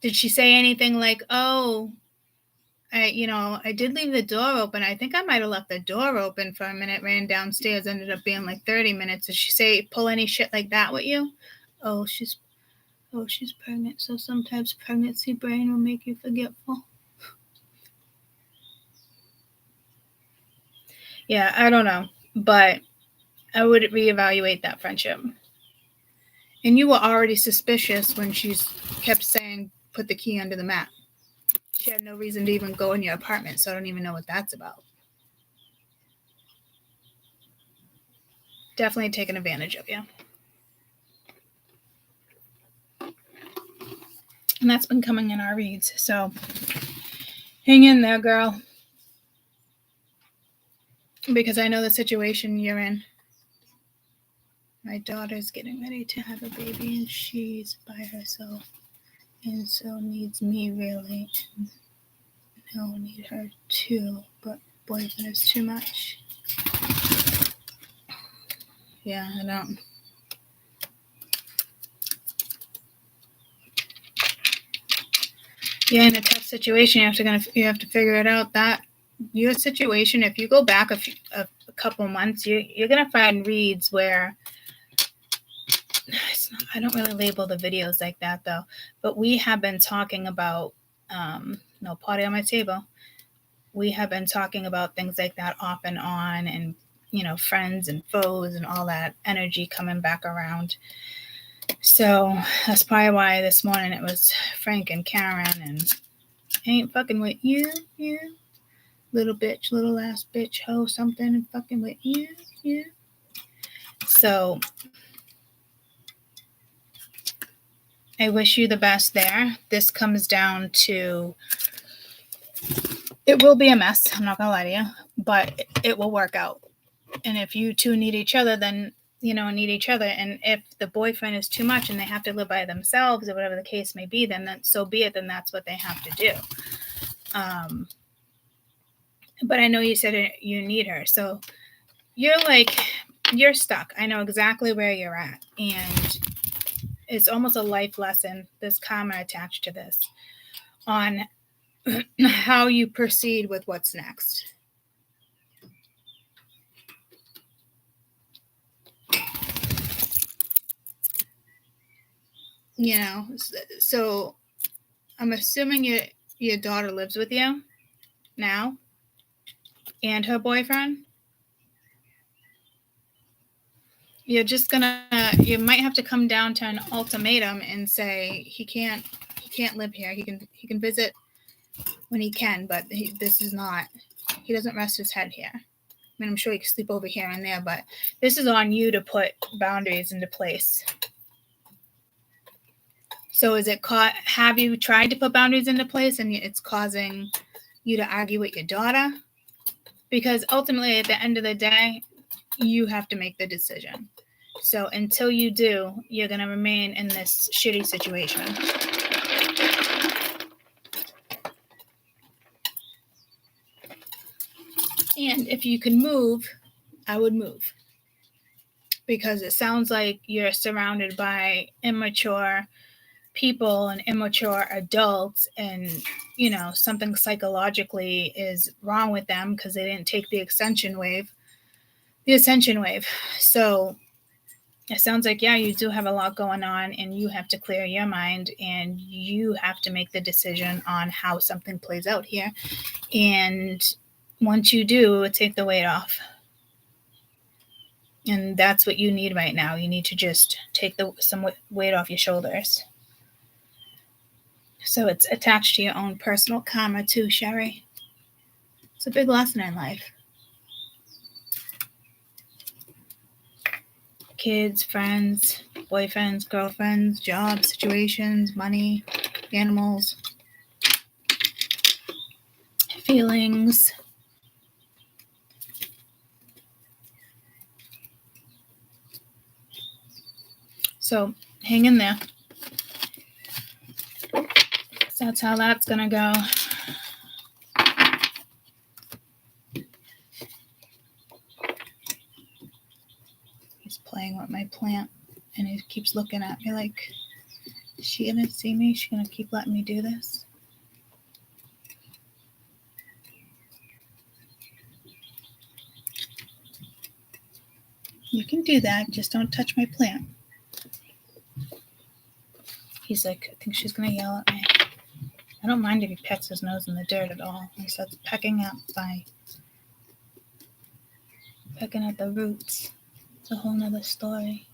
Did she say anything like, oh, I did leave the door open. I think I might have left the door open for a minute, ran downstairs, ended up being like 30 minutes. Did she pull any shit like that with you? Oh, she's pregnant, so sometimes pregnancy brain will make you forgetful. Yeah, I don't know, but I would reevaluate that friendship. And you were already suspicious when she kept saying, put the key under the mat. She had no reason to even go in your apartment, so I don't even know what that's about. Definitely taking advantage of you. And that's been coming in our reads, so hang in there, girl. Because I know the situation you're in. my daughter's getting ready to have a baby and she's by herself and so needs me really. And no, need her too, but boyfriend is too much. Yeah, I don't. Yeah, in a tough situation, you have to figure it out. That your situation, if you go back a couple months, you're gonna find reads where I don't really label the videos like that though, but we have been talking about no party on my table. We have been talking about things like that off and on, and friends and foes and all that energy coming back around. So that's probably why this morning it was Frank and Karen and I ain't fucking with you, little bitch, little ass bitch, hoe, something, and fucking with you. So I wish you the best there. This comes down to, it will be a mess, I'm not gonna lie to you, but it will work out. And if you two need each other, then need each other. And if the boyfriend is too much and they have to live by themselves or whatever the case may be, then so be it. Then that's what they have to do. But I know you said you need her, so you're stuck. I know exactly where you're at, and it's almost a life lesson. There's karma attached to this on how you proceed with what's next. So I'm assuming your daughter lives with you now and her boyfriend. You might have to come down to an ultimatum and say he can't live here. He can visit when he can, but he doesn't rest his head here. I mean, I'm sure he can sleep over here and there, but this is on you to put boundaries into place. So have you tried to put boundaries into place and it's causing you to argue with your daughter? Because ultimately, at the end of the day, you have to make the decision. So until you do, you're going to remain in this shitty situation. And if you can move, I would move. Because it sounds like you're surrounded by immature people and immature adults, and something psychologically is wrong with them because they didn't take the ascension wave. So it sounds like, you do have a lot going on, and you have to clear your mind, and you have to make the decision on how something plays out here. And once you do, take the weight off. And that's what you need right now. You need to just take some weight off your shoulders. So it's attached to your own personal karma too, Sherry. It's a big lesson in life. Kids, friends, boyfriends, girlfriends, jobs, situations, money, animals, feelings. So hang in there. So that's how that's going to go. He's playing with my plant, and he keeps looking at me like, is she going to see me? Is she going to keep letting me do this? You can do that. Just don't touch my plant. He's like, I think she's going to yell at me. I don't mind if he pecks his nose in the dirt at all. He starts pecking at the roots. It's a whole nother story.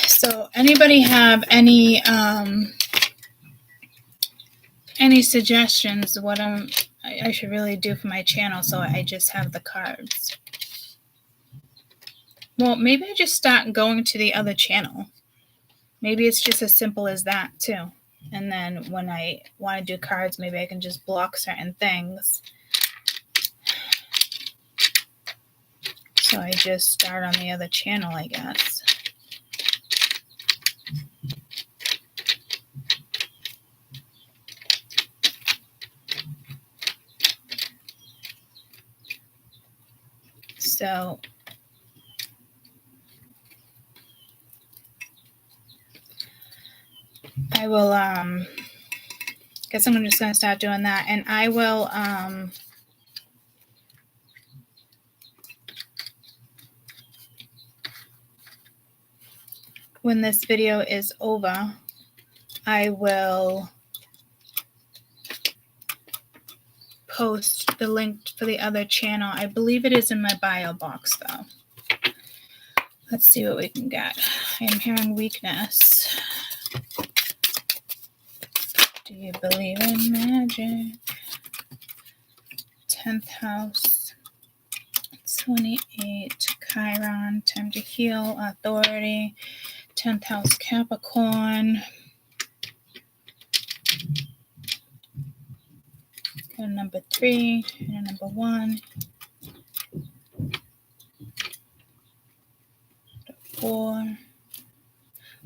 So anybody have any suggestions of what I should really do for my channel? So I just have the cards. Well, maybe I just start going to the other channel. Maybe it's just as simple as that, too. And then when I want to do cards, maybe I can just block certain things. So I just start on the other channel, I guess. So I will guess I'm just gonna start doing that, and I will when this video is over, I will post the link for the other channel. I believe it is in my bio box though. Let's see what we can get. I am hearing weakness. Do you believe in magic? 10th house, 28, Chiron, time to heal, authority, 10th house, Capricorn. Go to number 3 and number 1. 4.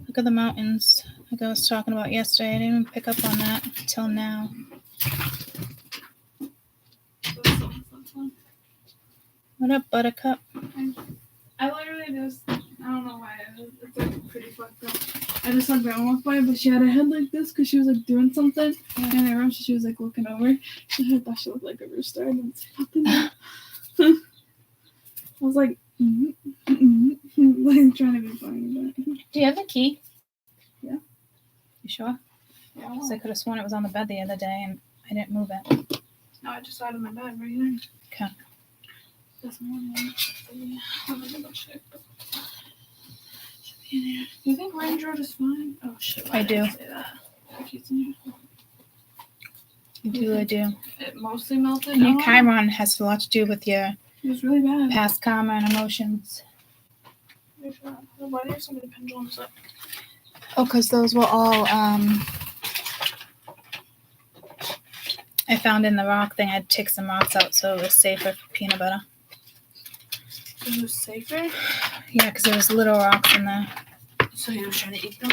Look at the mountains like I was talking about yesterday. I didn't even pick up on that until now. What up, Buttercup? I literally just, I don't know why, it's like pretty fucked up. I just saw grandma walk by, but she had her head like this because she was like doing something. And I remember she was like looking over. I thought she looked like a rooster. I didn't say nothing. I was like, like trying to be funny. But... Do you have the key? Yeah. You sure? Yeah. Because I could have sworn it was on the bed the other day and I didn't move it. No, I just saw it in my bed right here. Okay. This morning. I'm gonna go check. Do you think Range Road is fine? Oh shit. I do. Say that. I do. It mostly melted. And your down. Chiron has a lot to do with your It was really bad. past karma and emotions. Why do you have so many pendulums up? Oh, because those were all I found in the rock thing. I had to take some rocks out so it was safer for peanut butter. It was safer? Yeah, because there was little rocks in there. So he was trying to eat them?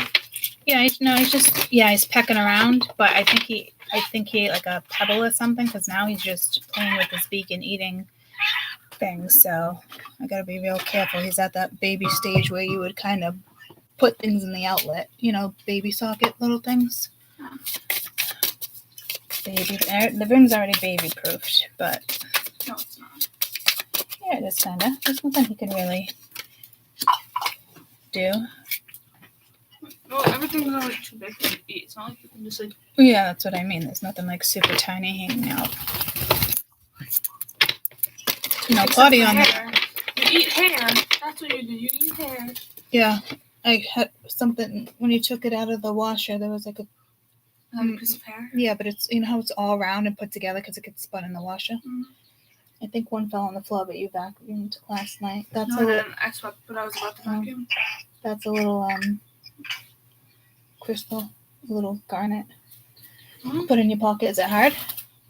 Yeah, he's pecking around, but I think he ate like a pebble or something because now he's just playing with his beak and eating things. So I gotta be real careful. He's at that baby stage where you would kind of put things in the outlet, baby socket little things. Baby, the room's already baby proofed, but No, it's not. yeah, it is kinda. There's nothing he can really do. Well, everything's always too big for him to eat. It's not like you can just like. Yeah, that's what I mean. There's nothing like super tiny hanging out. Potty on there. Hair. You eat hair. That's what you do. You eat hair. Yeah, I had something when you took it out of the washer. There was like a piece of hair. yeah, but it's how it's all round and put together because it gets spun in the washer. Mm. I think one fell on the floor, but you vacuumed last night. That's No, a little. I swept, but I was about to vacuum. That's a little crystal, a little garnet. Mm. Put in your pocket. Is it hard?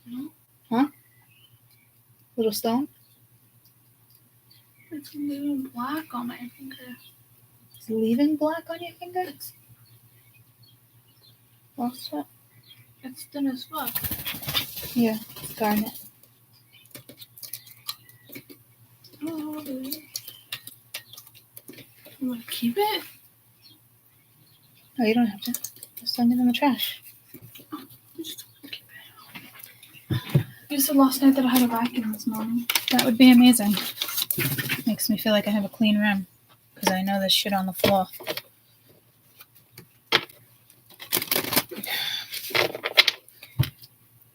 No. Huh? Little stone. It's leaving black on my finger. It's leaving black on your finger. What's that? It's thin as fuck. Yeah, it's garnet. Oh, you want to keep it? No, you don't have to. Just send it in the trash. Just keep it. You said last night that I had a vacuum this morning. That would be amazing. Makes me feel like I have a clean room because I know there's shit on the floor.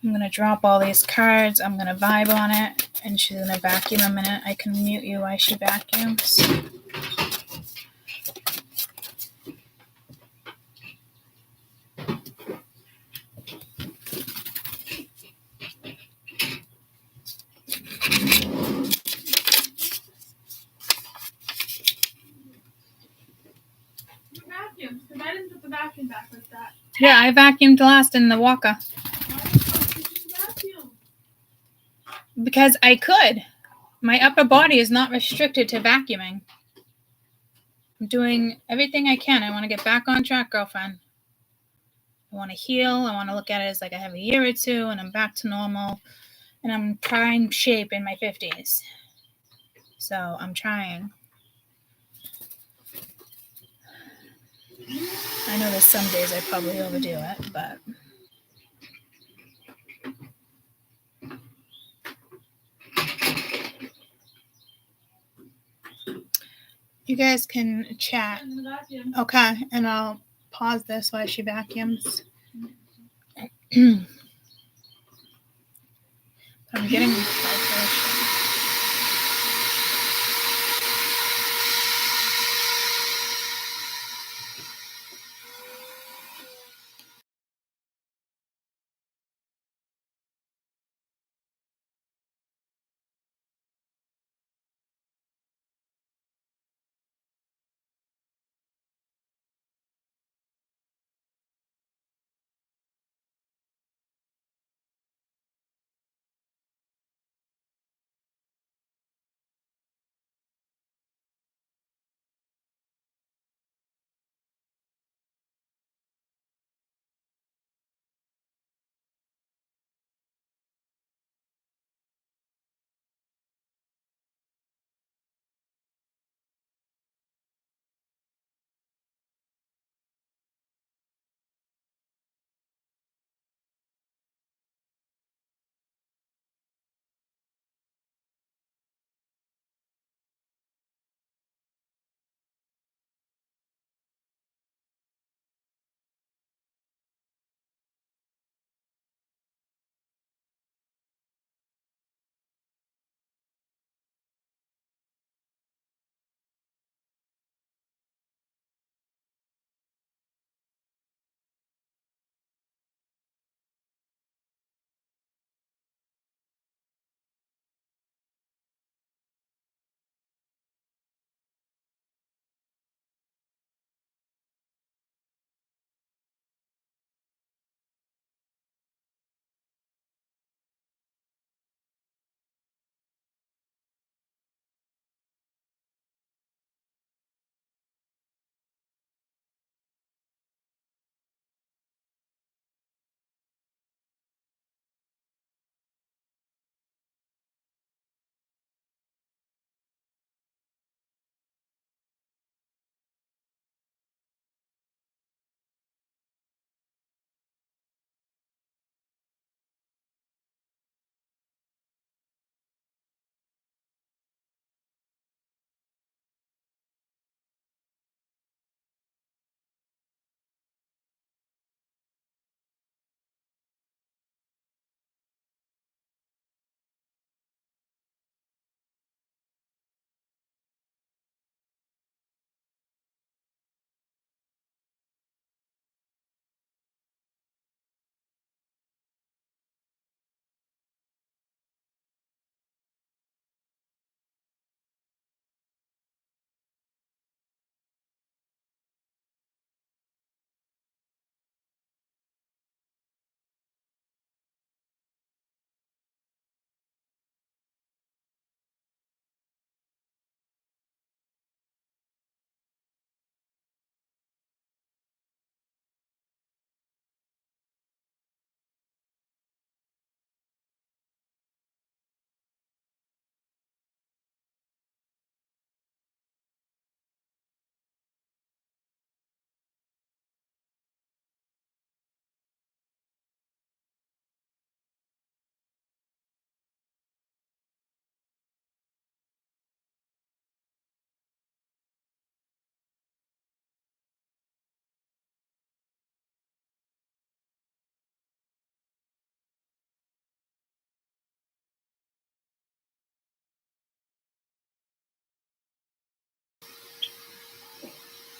I'm going to drop all these cards. I'm going to vibe on it. And she's going to vacuum a minute. I can mute you while she vacuums. Yeah, I vacuumed last in the walker because I could. My upper body is not restricted to vacuuming. I'm doing everything I can. I want to get back on track, girlfriend. I want to heal. I want to look at it as like I have a year or two and I'm back to normal. And I'm prime shape in my 50s. So I'm trying. I know there's some days I probably overdo it, but you guys can chat. Okay, and I'll pause this while she vacuums. I'm getting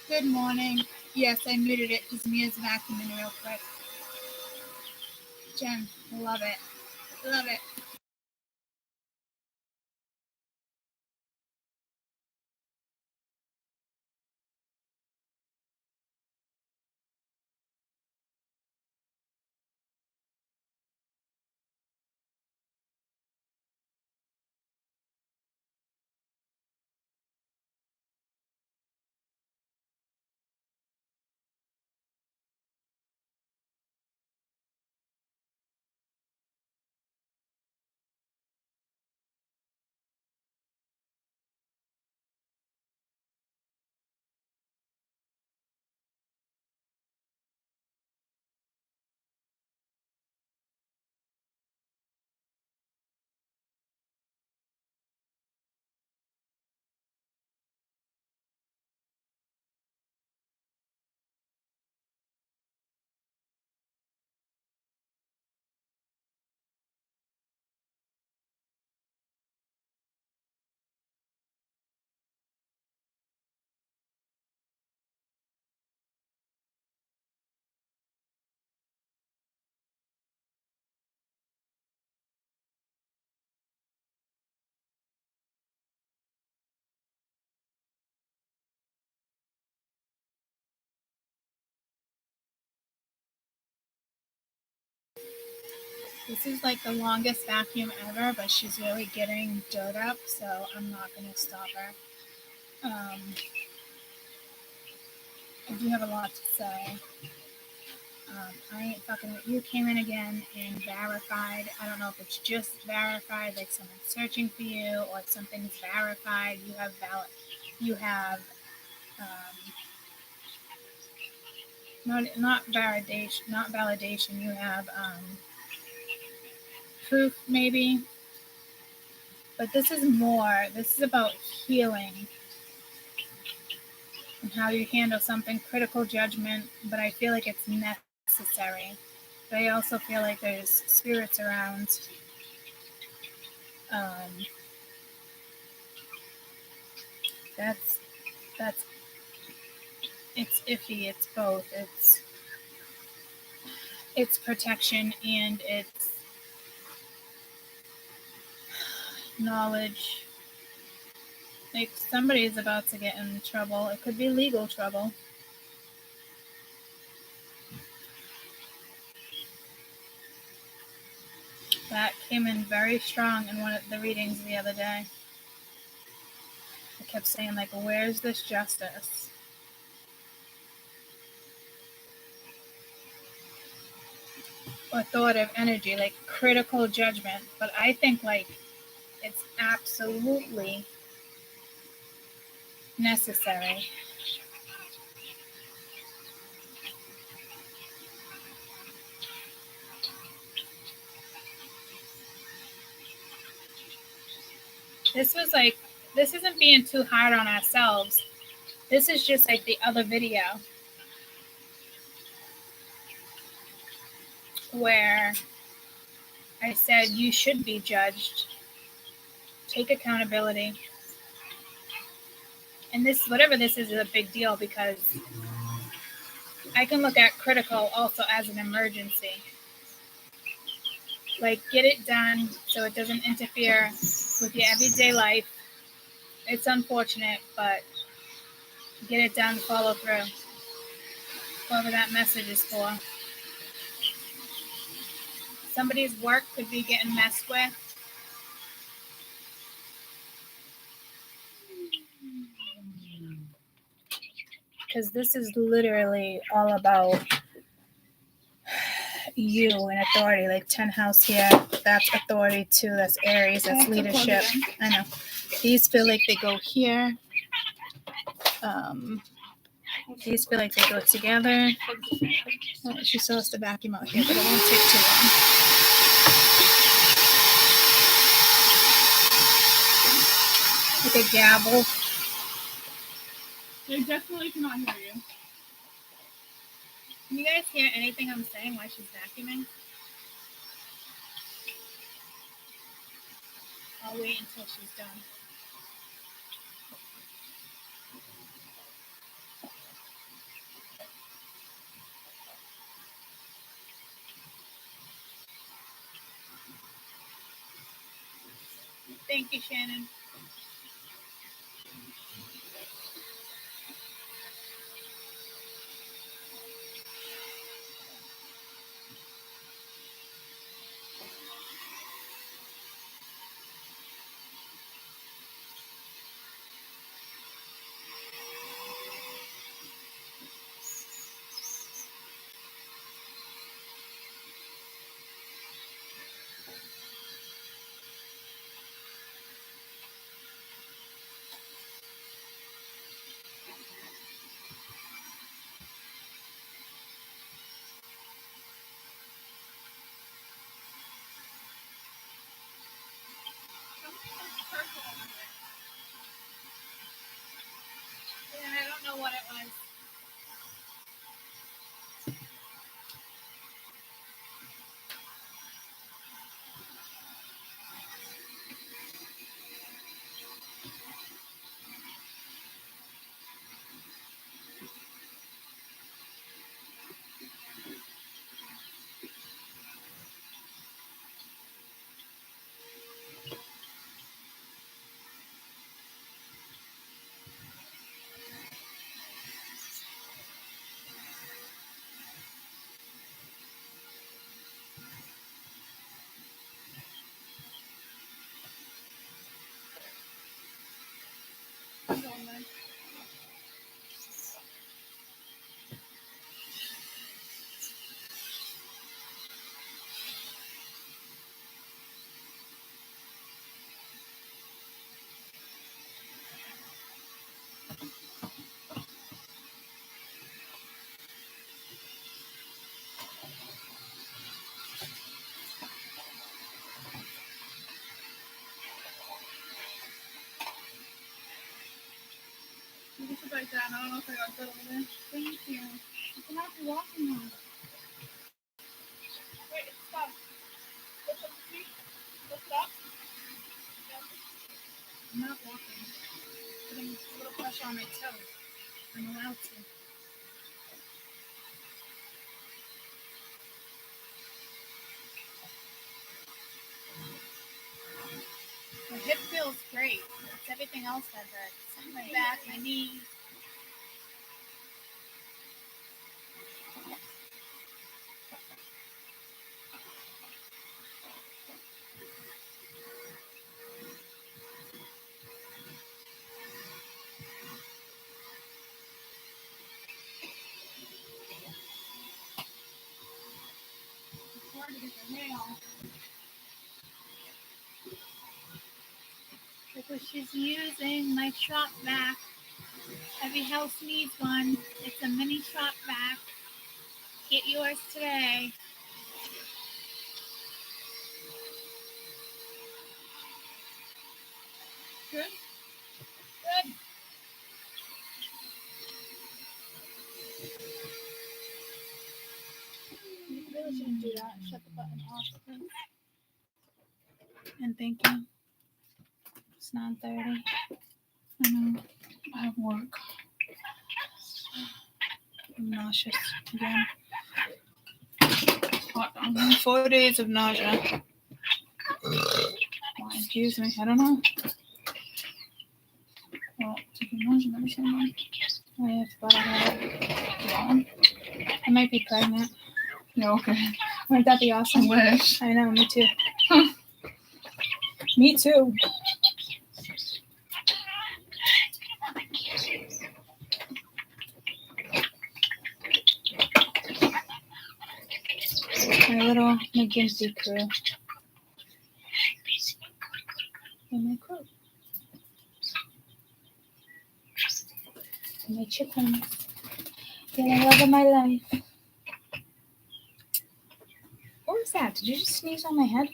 Good morning. Yes, I muted it because Mia's vacuuming real quick. Jen, love it. Love it. This is like the longest vacuum ever, but she's really getting dirt up, so I'm not going to stop her. I do have a lot to say. I ain't fucking with you. Came in again and verified. I don't know if it's just verified, like someone's searching for you, or if something's verified. You have not validation. You have proof, maybe. But this is more. This is about healing and how you handle something. Critical judgment, but I feel like it's necessary. But I also feel like there's spirits around. That's it's iffy. It's both. It's protection and it's knowledge. Like somebody is about to get in trouble. It could be legal trouble. That came in very strong in one of the readings the other day. I kept saying, like, where's this justice? Authoritative energy, like critical judgment. But I think, like, it's absolutely necessary. This isn't being too hard on ourselves. This is just like the other video where I said you should be judged. Take accountability. And this, whatever this is a big deal because I can look at critical also as an emergency. Like, get it done so it doesn't interfere with your everyday life. It's unfortunate, but get it done, follow through. Whoever that message is for. Somebody's work could be getting messed with. Because this is literally all about you and authority. Like 10 house here, that's authority too. That's Aries, that's leadership. I know. These feel like they go here. These feel like they go together. She still has to vacuum out here, but it won't take too long. Like a gavel. They definitely cannot hear you. Can you guys hear anything I'm saying while she's vacuuming? I'll wait until she's done. Thank you, Shannon. You can sit like that. I don't know if I got good over there. Thank you. You can have to walk in now. Wait, stop. Lift up the feet. Lift it up. I'm not walking. Putting a little pressure on my toe. I'm allowed to. My hip feels great. It's everything else that hurts. My back, my knees. It's hard to get the nail. Because she's using my shop vac. Every house needs one. It's a mini shop vac. Get yours today. Good? Good. You really shouldn't do that. Shut the button off. And thank you. It's 9:30. I know. I have work. I'm nauseous again. 4 days of nausea. Why? Excuse me. I don't know. Well, taking nausea medicine. Oh, yeah, I forgot I had it. Yeah. I might be pregnant. Yeah, okay. Wouldn't that be awesome? I wish. I know, me too. Me too. My little McGinty crew. And my crew. And my chickens. The love of my life. What was that? Did you just sneeze on my head?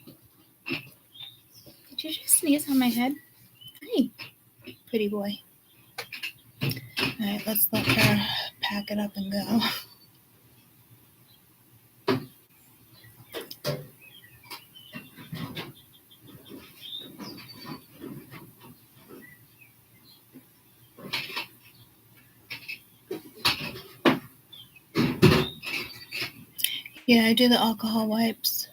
Did you just sneeze on my head? Hey, pretty boy. Alright, let's let her pack it up and go. Yeah, I do the alcohol wipes.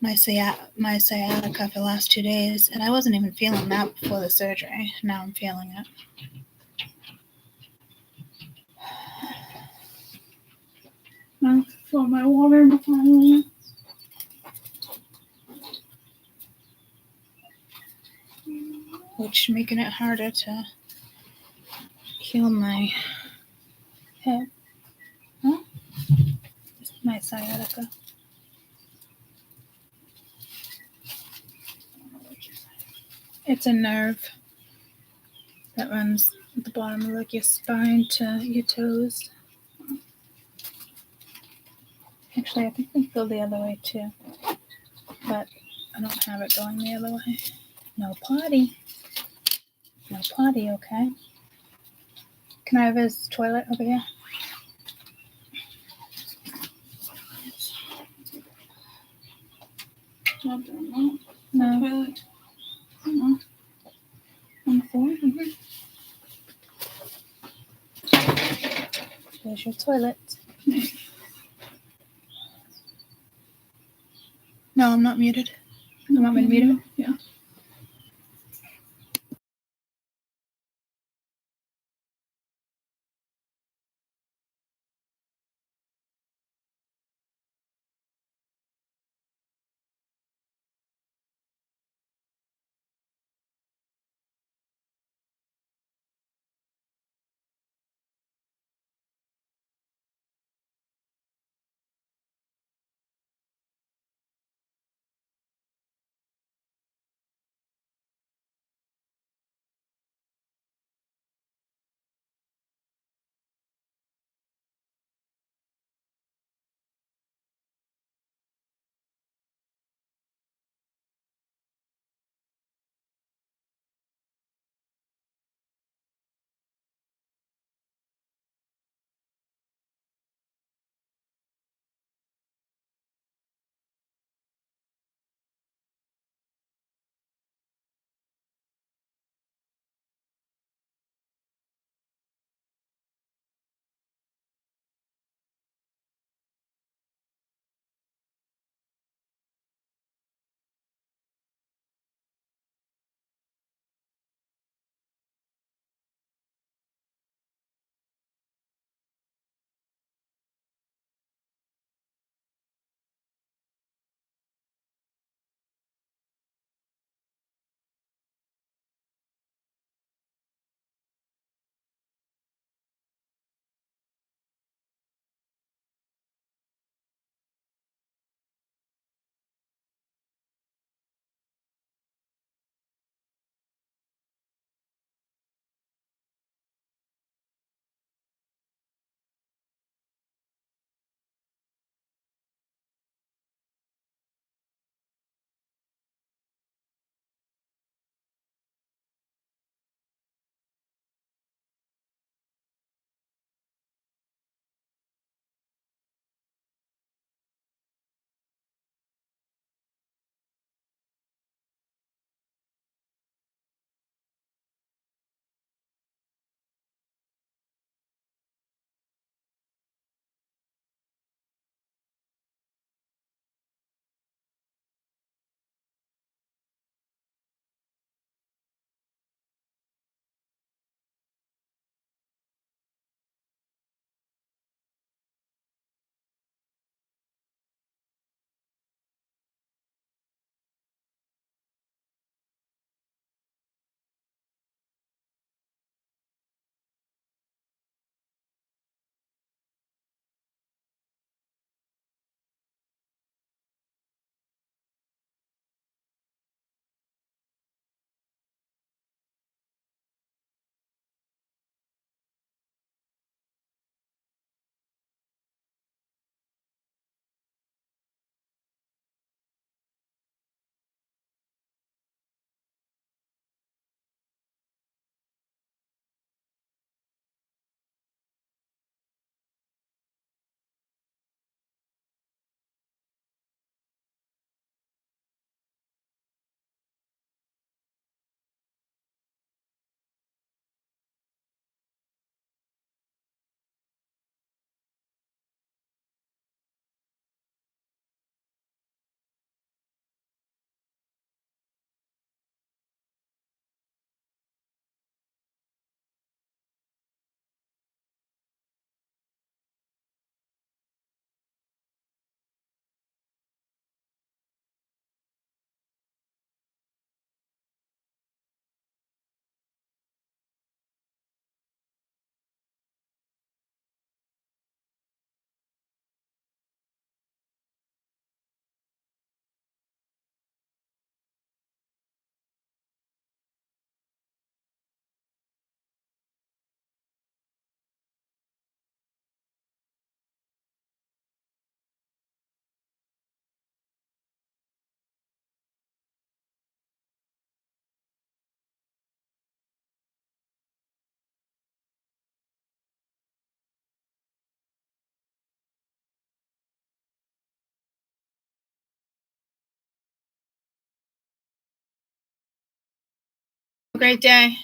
My sciatica for the last 2 days, and I wasn't even feeling that before the surgery. Now I'm feeling it. I'll fill my water before I leave. Which making it harder to heal my hip. Huh? My sciatica. It's a nerve that runs at the bottom of like your spine to your toes. Actually, I think they go the other way too, but I don't have it going the other way. No potty. No potty, okay? Can I have his toilet over here? No. Toilet. No. On the floor? Mm-hmm. There's your toilet. No, I'm not muted. You want me to mute him? Yeah. Great day.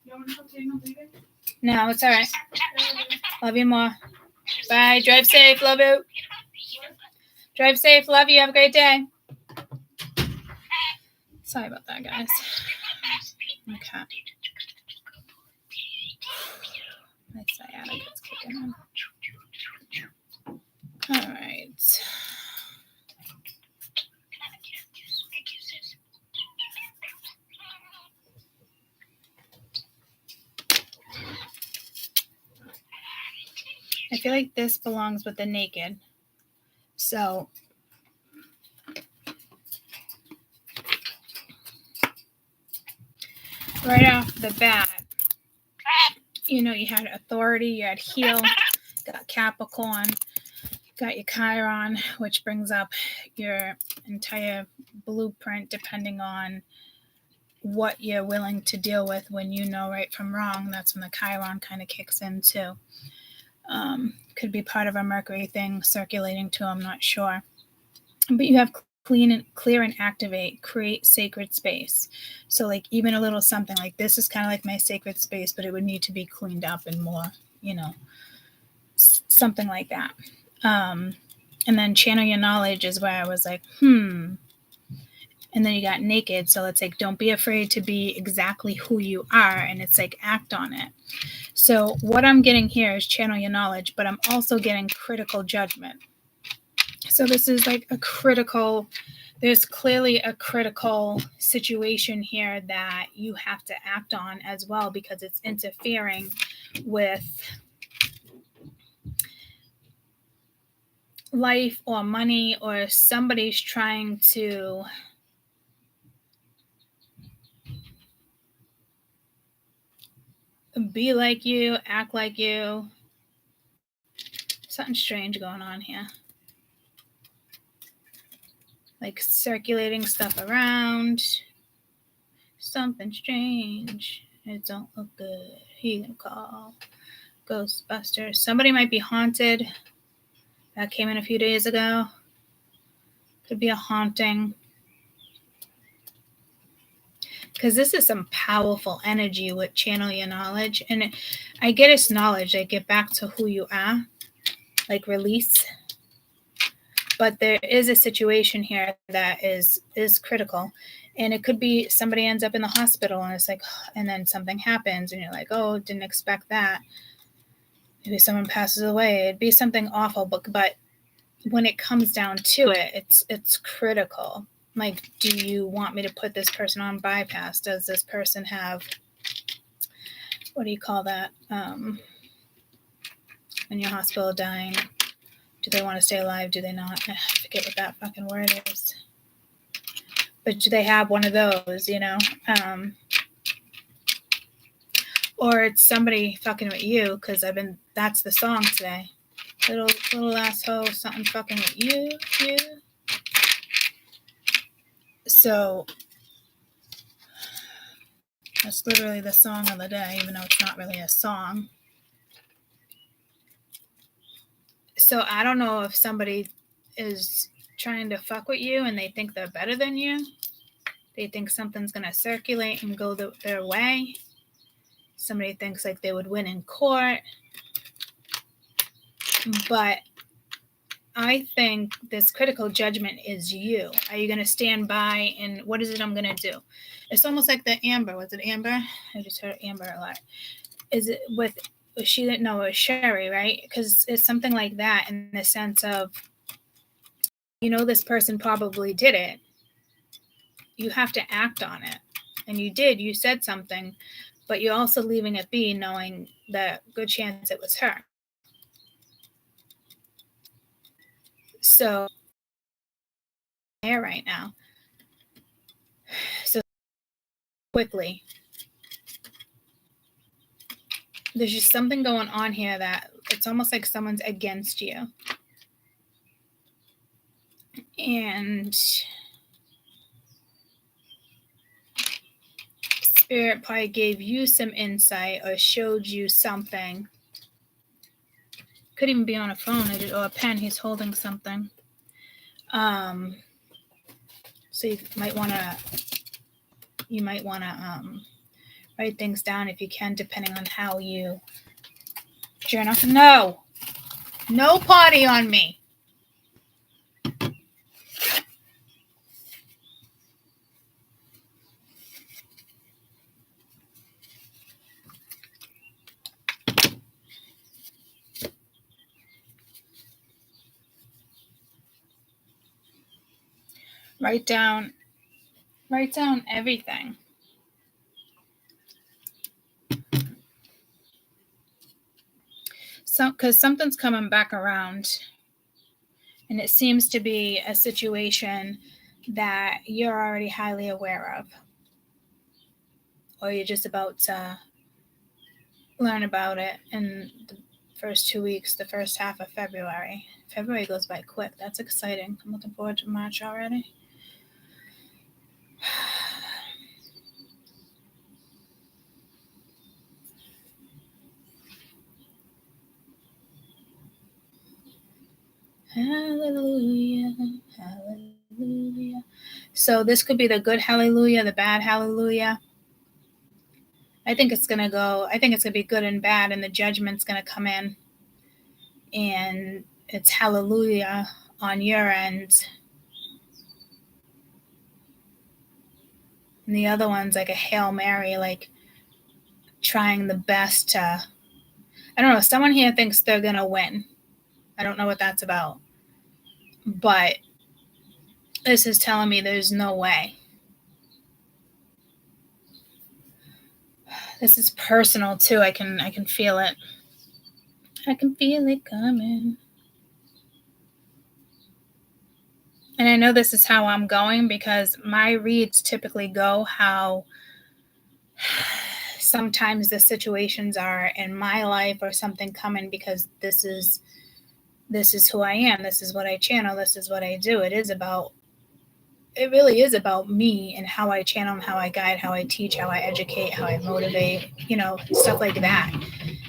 You want to come say no later? No, it's all right. Love you more. Bye. Drive safe. Love you. Drive safe. Love you. Have a great day. Sorry about that, guys. Okay. My sciatic is kicking in. All right. I feel like this belongs with the naked. So right off the bat, you know, you had authority, you had heel, got Capricorn, got your Chiron, which brings up your entire blueprint depending on what you're willing to deal with when you know right from wrong. That's when the Chiron kind of kicks in too. Could be part of a Mercury thing circulating too, I'm not sure. But you have clear and activate, create sacred space. So like even a little something like this is kind of like my sacred space, but it would need to be cleaned up and more, you know, something like that. And then channel your knowledge is where I was like, And then you got naked. So it's like, don't be afraid to be exactly who you are. And it's like, act on it. So what I'm getting here is channel your knowledge, but I'm also getting critical judgment. So this is like a critical, there's clearly a critical situation here that you have to act on as well, because it's interfering with life or money, or somebody's trying to be like you, act like you. Something strange going on here. Like circulating stuff around. Something strange. It don't look good. He gonna call Ghostbusters. Somebody might be haunted. That came in a few days ago. Could be a haunting. Because this is some powerful energy with channel your knowledge. And I get it's knowledge. I get back to who you are. Like release. But there is a situation here that is critical. And it could be somebody ends up in the hospital and it's like, and then something happens and you're like, oh, didn't expect that. Maybe someone passes away. It'd be something awful. But when it comes down to it, it's critical. Like, do you want me to put this person on bypass? Does this person have, what do you call that? When you're hospital dying, do they want to stay alive? Do they not? I forget what that fucking word is. But do they have one of those, you know? Or it's somebody fucking with you, because that's the song today. Little asshole, something fucking with you. So that's literally the song of the day, even though it's not really a song. So I don't know if somebody is trying to fuck with you and they think they're better than you. They think something's going to circulate and go their way. Somebody thinks like they would win in court. But I think this critical judgment is you. Are you going to stand by and what is it I'm going to do? It's almost like the Amber. Was it Amber? I just heard Amber a lot. Is it with, was she, no, it was Sherry, right? Because it's something like that in the sense of, you know, this person probably did it. You have to act on it. And you did, you said something, but you're also leaving it be knowing that good chance it was her. So, here right now. So, quickly. There's just something going on here that it's almost like someone's against you. And Spirit probably gave you some insight or showed you something. Could even be on a phone or a pen. He's holding something. So you might want to Write things down if you can, depending on how you journal. No potty on me. Write down everything. Because something's coming back around, and it seems to be a situation that you're already highly aware of, or you're just about to learn about it in the first 2 weeks, the first half of February. February goes by quick. That's exciting. I'm looking forward to March already. Hallelujah, hallelujah. So this could be the good hallelujah, the bad hallelujah. I think it's going to be good and bad, and the judgment's going to come in. And it's hallelujah on your end. And the other one's like a Hail Mary, like trying the best to, I don't know, someone here thinks they're going to win. I don't know what that's about. But this is telling me there's no way. This is personal too. I can feel it. I can feel it coming. And I know this is how I'm going because my reads typically go how sometimes the situations are in my life or something coming, because this is who I am. This is what I channel. This is what I do. It really is about me and how I channel and how I guide, how I teach, how I educate, how I motivate, stuff like that.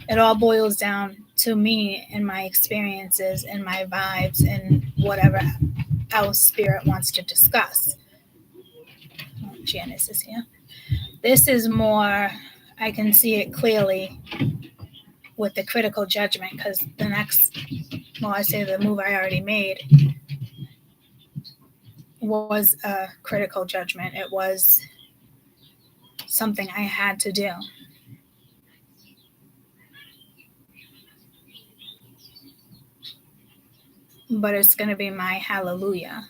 It all boils down to me and my experiences and my vibes and whatever else Spirit wants to discuss. Oh, Janice is here. This is more, I can see it clearly with the critical judgment, because the move I already made was a critical judgment. It was something I had to do. But it's going to be my hallelujah.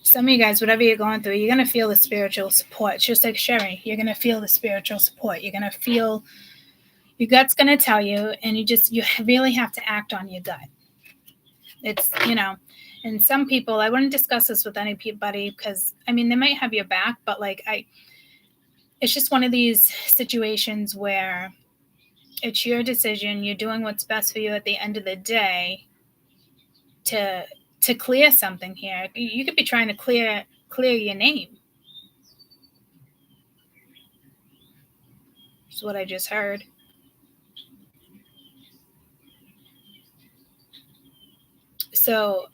Some of you guys, whatever you're going through, you're going to feel the spiritual support. It's just like Sherry. You're going to feel the spiritual support. You're going to feel, your gut's going to tell you, and you really have to act on your gut. It's, and some people, I wouldn't discuss this with anybody because, they might have your back, but it's just one of these situations where it's your decision. You're doing what's best for you at the end of the day to clear something here. You could be trying to clear your name. That's what I just heard. So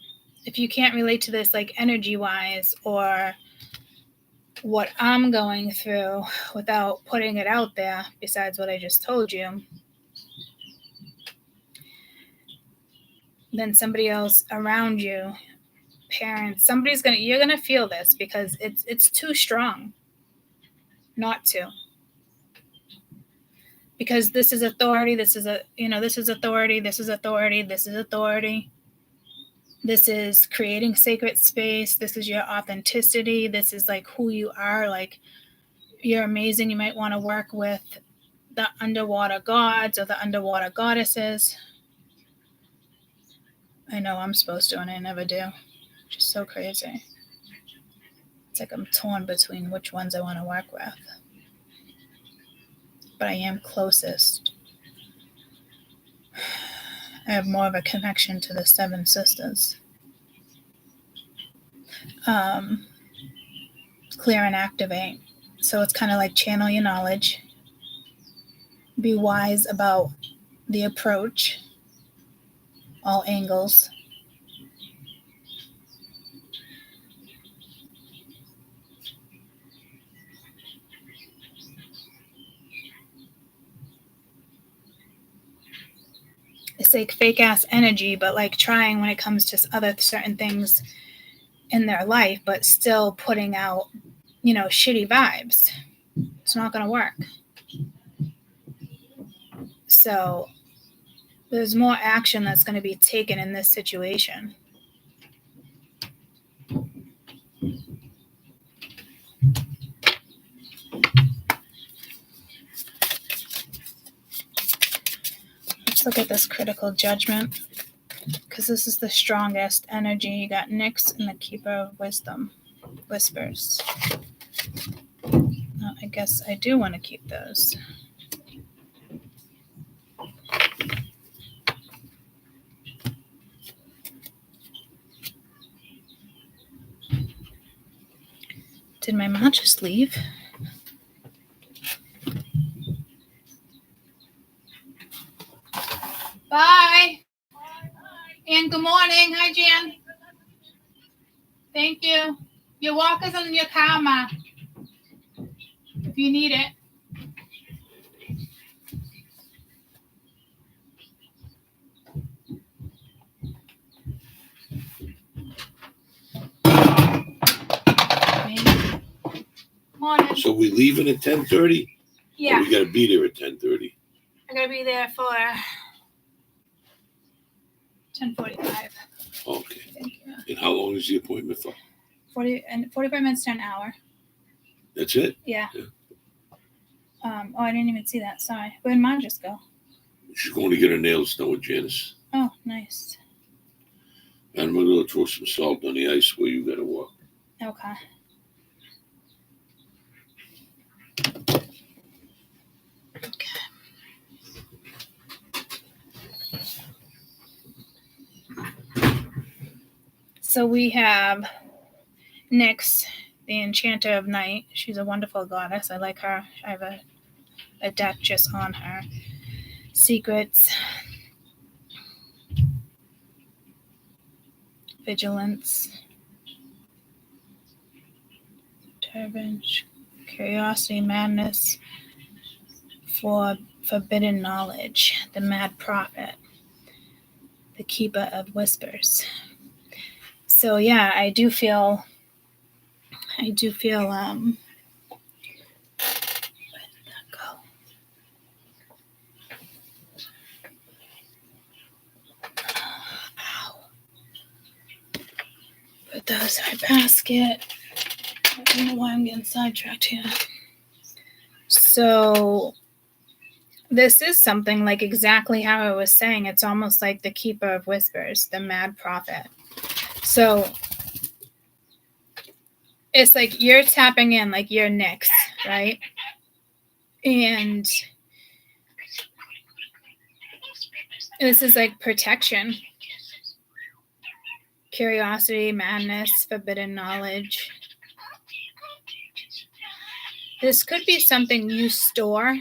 if you can't relate to this energy-wise or what I'm going through without putting it out there, besides what I just told you, then somebody else around you, parents, you're gonna feel this because it's too strong not to. Because this is authority, this is authority, this is authority, this is authority. This is creating sacred space. This is your authenticity. This is who you are. You're amazing. You might want to work with the underwater gods or the underwater goddesses. I know I'm supposed to, and I never do. Just so crazy. It's I'm torn between which ones I want to work with. But I am closest. I have more of a connection to the Seven Sisters. Clear and activate. So it's kind of channel your knowledge. Be wise about the approach. All angles. it's like fake ass energy, but like trying when it comes to other certain things in their life, but still putting out, shitty vibes. It's not going to work. So there's more action that's going to be taken in this situation. Let's look at this critical judgment, because this is the strongest energy. You got Nyx and the Keeper of Wisdom, Whispers. I guess I do want to keep those. Did my mom just leave? Bye. And good morning. Hi, Jan. Thank you. Your walker's in your car, Ma. If you need it. Morning. So we leaving at 10:30? Yeah. We got to be there at 10:30. I'm going to be there for 10:45. Okay. Thank you. And how long is the appointment for? 45 minutes to an hour. That's it? Yeah. I didn't even see that. Sorry. Where did mine just go? She's going to get her nails done with Janice. Oh, nice. And we're going to throw some salt on the ice where you got to walk. Okay. So we have Nyx, the Enchanter of Night. She's a wonderful goddess. I like her. I have a deck just on her. Secrets. Vigilance. Turbage. Curiosity, madness. Forbidden knowledge. The Mad Prophet. The Keeper of Whispers. So yeah, I do feel where did that go? Ow. Put those in my basket. I don't know why I'm getting sidetracked here. So this is something like exactly how I was saying. It's almost like the Keeper of Whispers, the Mad Prophet. So it's like you're tapping in, like you're Nyx, right? And this is like protection, curiosity, madness, forbidden knowledge. This could be something you store.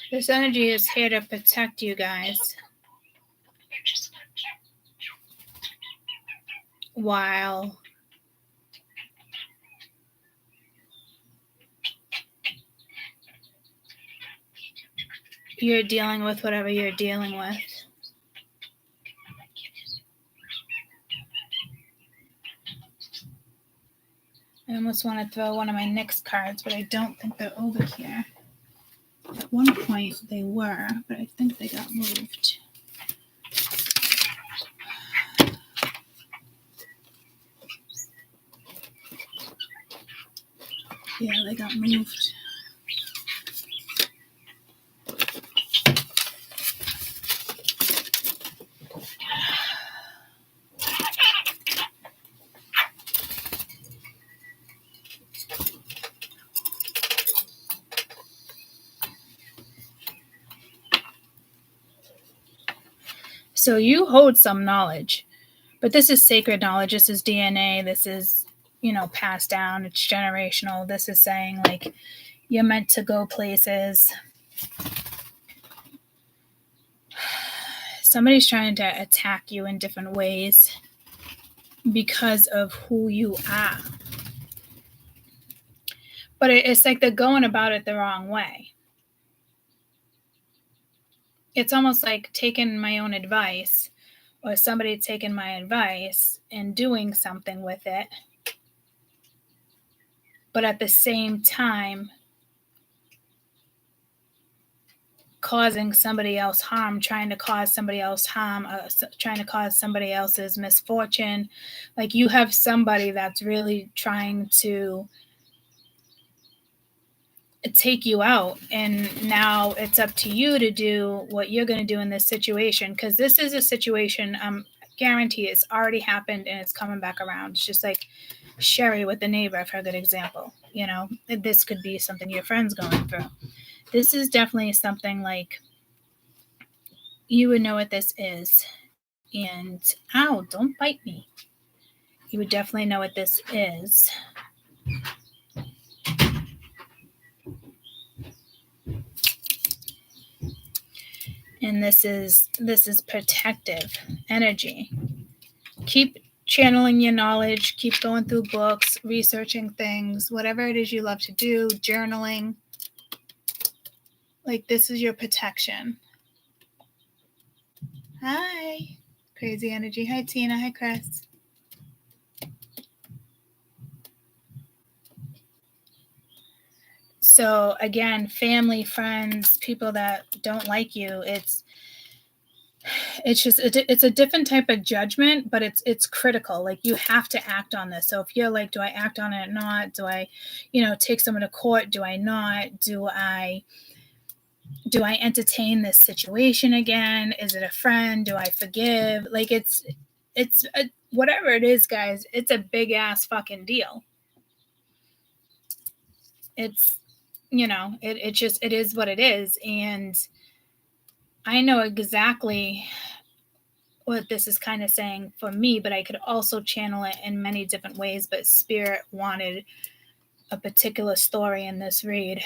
This energy is here to protect you guys. While you're dealing with whatever you're dealing with. I almost want to throw one of my Nyx cards, but I don't think they're over here. At one point they were, but I think they got moved. Yeah, they got moved. So you hold some knowledge, but this is sacred knowledge. This is DNA. This is, passed down. It's generational. This is saying like you're meant to go places. somebody's trying to attack you in different ways because of who you are. But it's like they're going about it the wrong way. It's almost like taking my own advice or somebody taking my advice and doing something with it. But at the same time, causing somebody else harm, trying to cause somebody else harm, trying to cause somebody else's misfortune. Like you have somebody that's really trying to take you out, and now it's up to you to do what you're going to do in this situation, because this is a situation guarantee it's already happened and it's coming back around. It's just like Sherry with the neighbor, for a good example. You know, this could be something your friend's going through. This is definitely something like you would know what this is. And, ow, don't bite me. You would definitely know what this is. And this is protective energy. Keep channeling your knowledge. Keep going through books, researching things, whatever it is you love to do, journaling. Like this is your protection. Hi. Crazy energy. Hi, Tina. Hi, Chris. So again, family, friends, people that don't like you, it's a different type of judgment, but it's critical. Like you have to act on this. So if you're like, do I act on it or not? Do I, take someone to court? Do I not? Do I entertain this situation again? Is it a friend? Do I forgive? Like it's whatever it is, guys, it's a big ass fucking deal. It's, it is what it is. And I know exactly what this is kind of saying for me, but I could also channel it in many different ways. But Spirit wanted a particular story in this read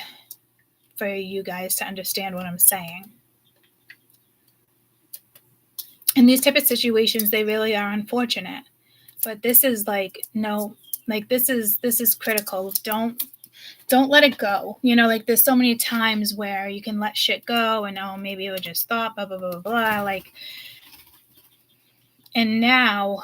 for you guys to understand what I'm saying. In these type of situations, they really are unfortunate. But this is this is critical. Don't let it go. Like there's so many times where you can let shit go and maybe it would just stop, blah, blah, blah, blah, blah. And now,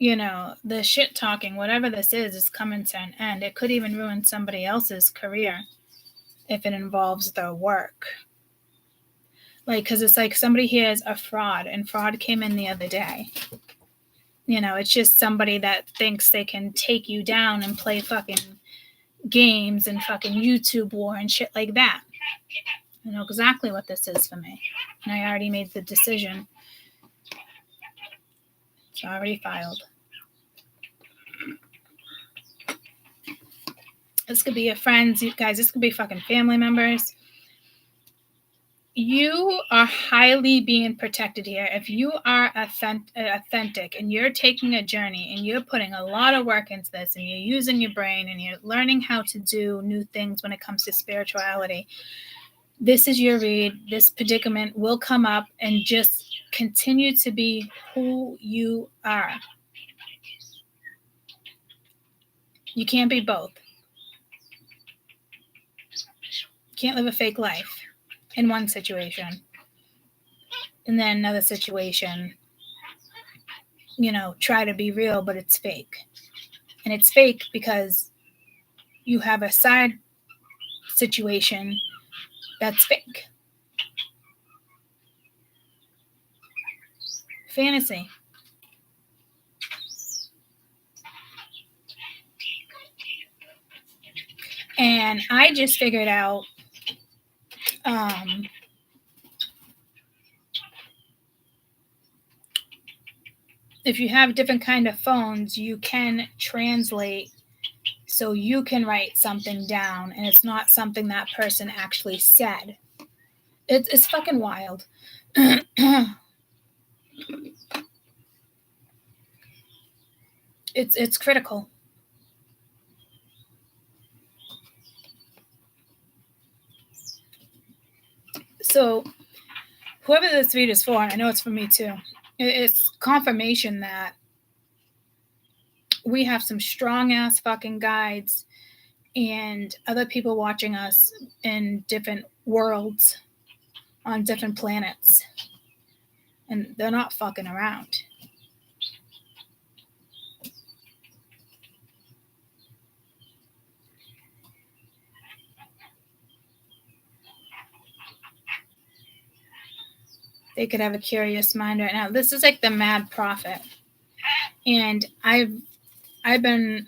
the shit talking, whatever this is coming to an end. It could even ruin somebody else's career if it involves their work. Because it's like somebody here is a fraud, and fraud came in the other day. It's just somebody that thinks they can take you down and play fucking games and fucking YouTube war and shit like that. I know exactly what this is for me. And I already made the decision. It's already filed. This could be your friends, you guys. This could be fucking family members. You are highly being protected here. If you are authentic and you're taking a journey and you're putting a lot of work into this and you're using your brain and you're learning how to do new things when it comes to spirituality, this is your read. This predicament will come up, and just continue to be who you are. You can't be both. You can't live a fake life in one situation, and then another situation, try to be real, but it's fake. And it's fake because you have a side situation that's fake. Fantasy. And I just figured out if you have different kind of phones, you can translate, so you can write something down and it's not something that person actually said. It's fucking wild. It's critical. So whoever this read is for, I know it's for me too. It's confirmation that we have some strong ass fucking guides and other people watching us in different worlds on different planets. And they're not fucking around. They could have a curious mind right now. This is like the Mad Prophet. And I've been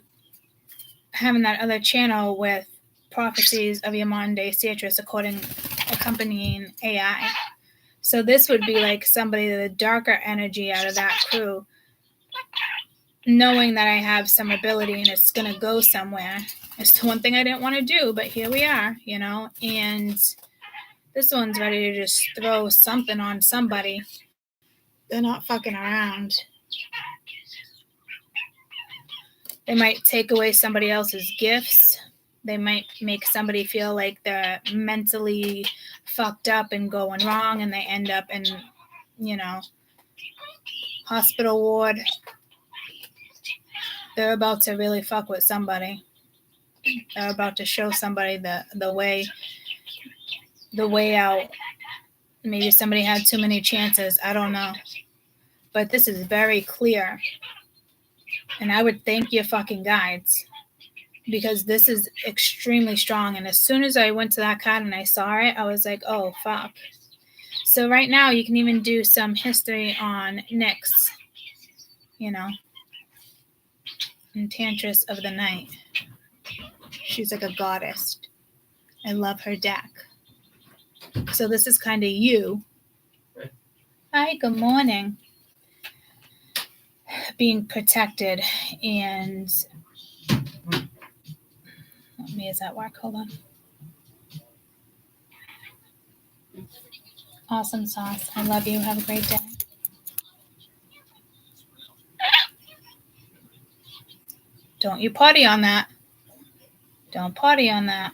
having that other channel with prophecies of your modern day Citrus accompanying AI. So this would be like somebody, the darker energy out of that crew, knowing that I have some ability and it's going to go somewhere. It's the one thing I didn't want to do, but here we are, you know, and this one's ready to just throw something on somebody. They're not fucking around. They might take away somebody else's gifts. They might make somebody feel like they're mentally fucked up and going wrong, and they end up in, you know, hospital ward. They're about to really fuck with somebody. They're about to show somebody the way out. Maybe somebody had too many chances. I don't know. But this is very clear. And I would thank your fucking guides, because this is extremely strong. And as soon as I went to that card and I saw it, I was like, oh, fuck. So right now you can even do some history on Nyx, you know, Enchantress of the Night. She's like a goddess. I love her deck. So this is kind of you. Hi, good morning. Being protected, and let me, is that work? Hold on. Awesome sauce. I love you. Have a great day. Don't you potty on that. Don't potty on that.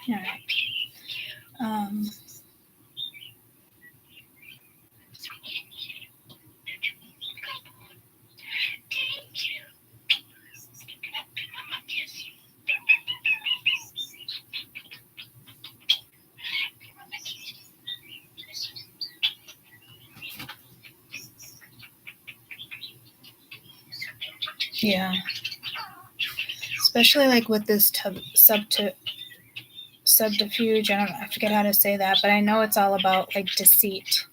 All right. Yeah. Especially like with this subterfuge. I forget how to say that, but I know it's all about like deceit,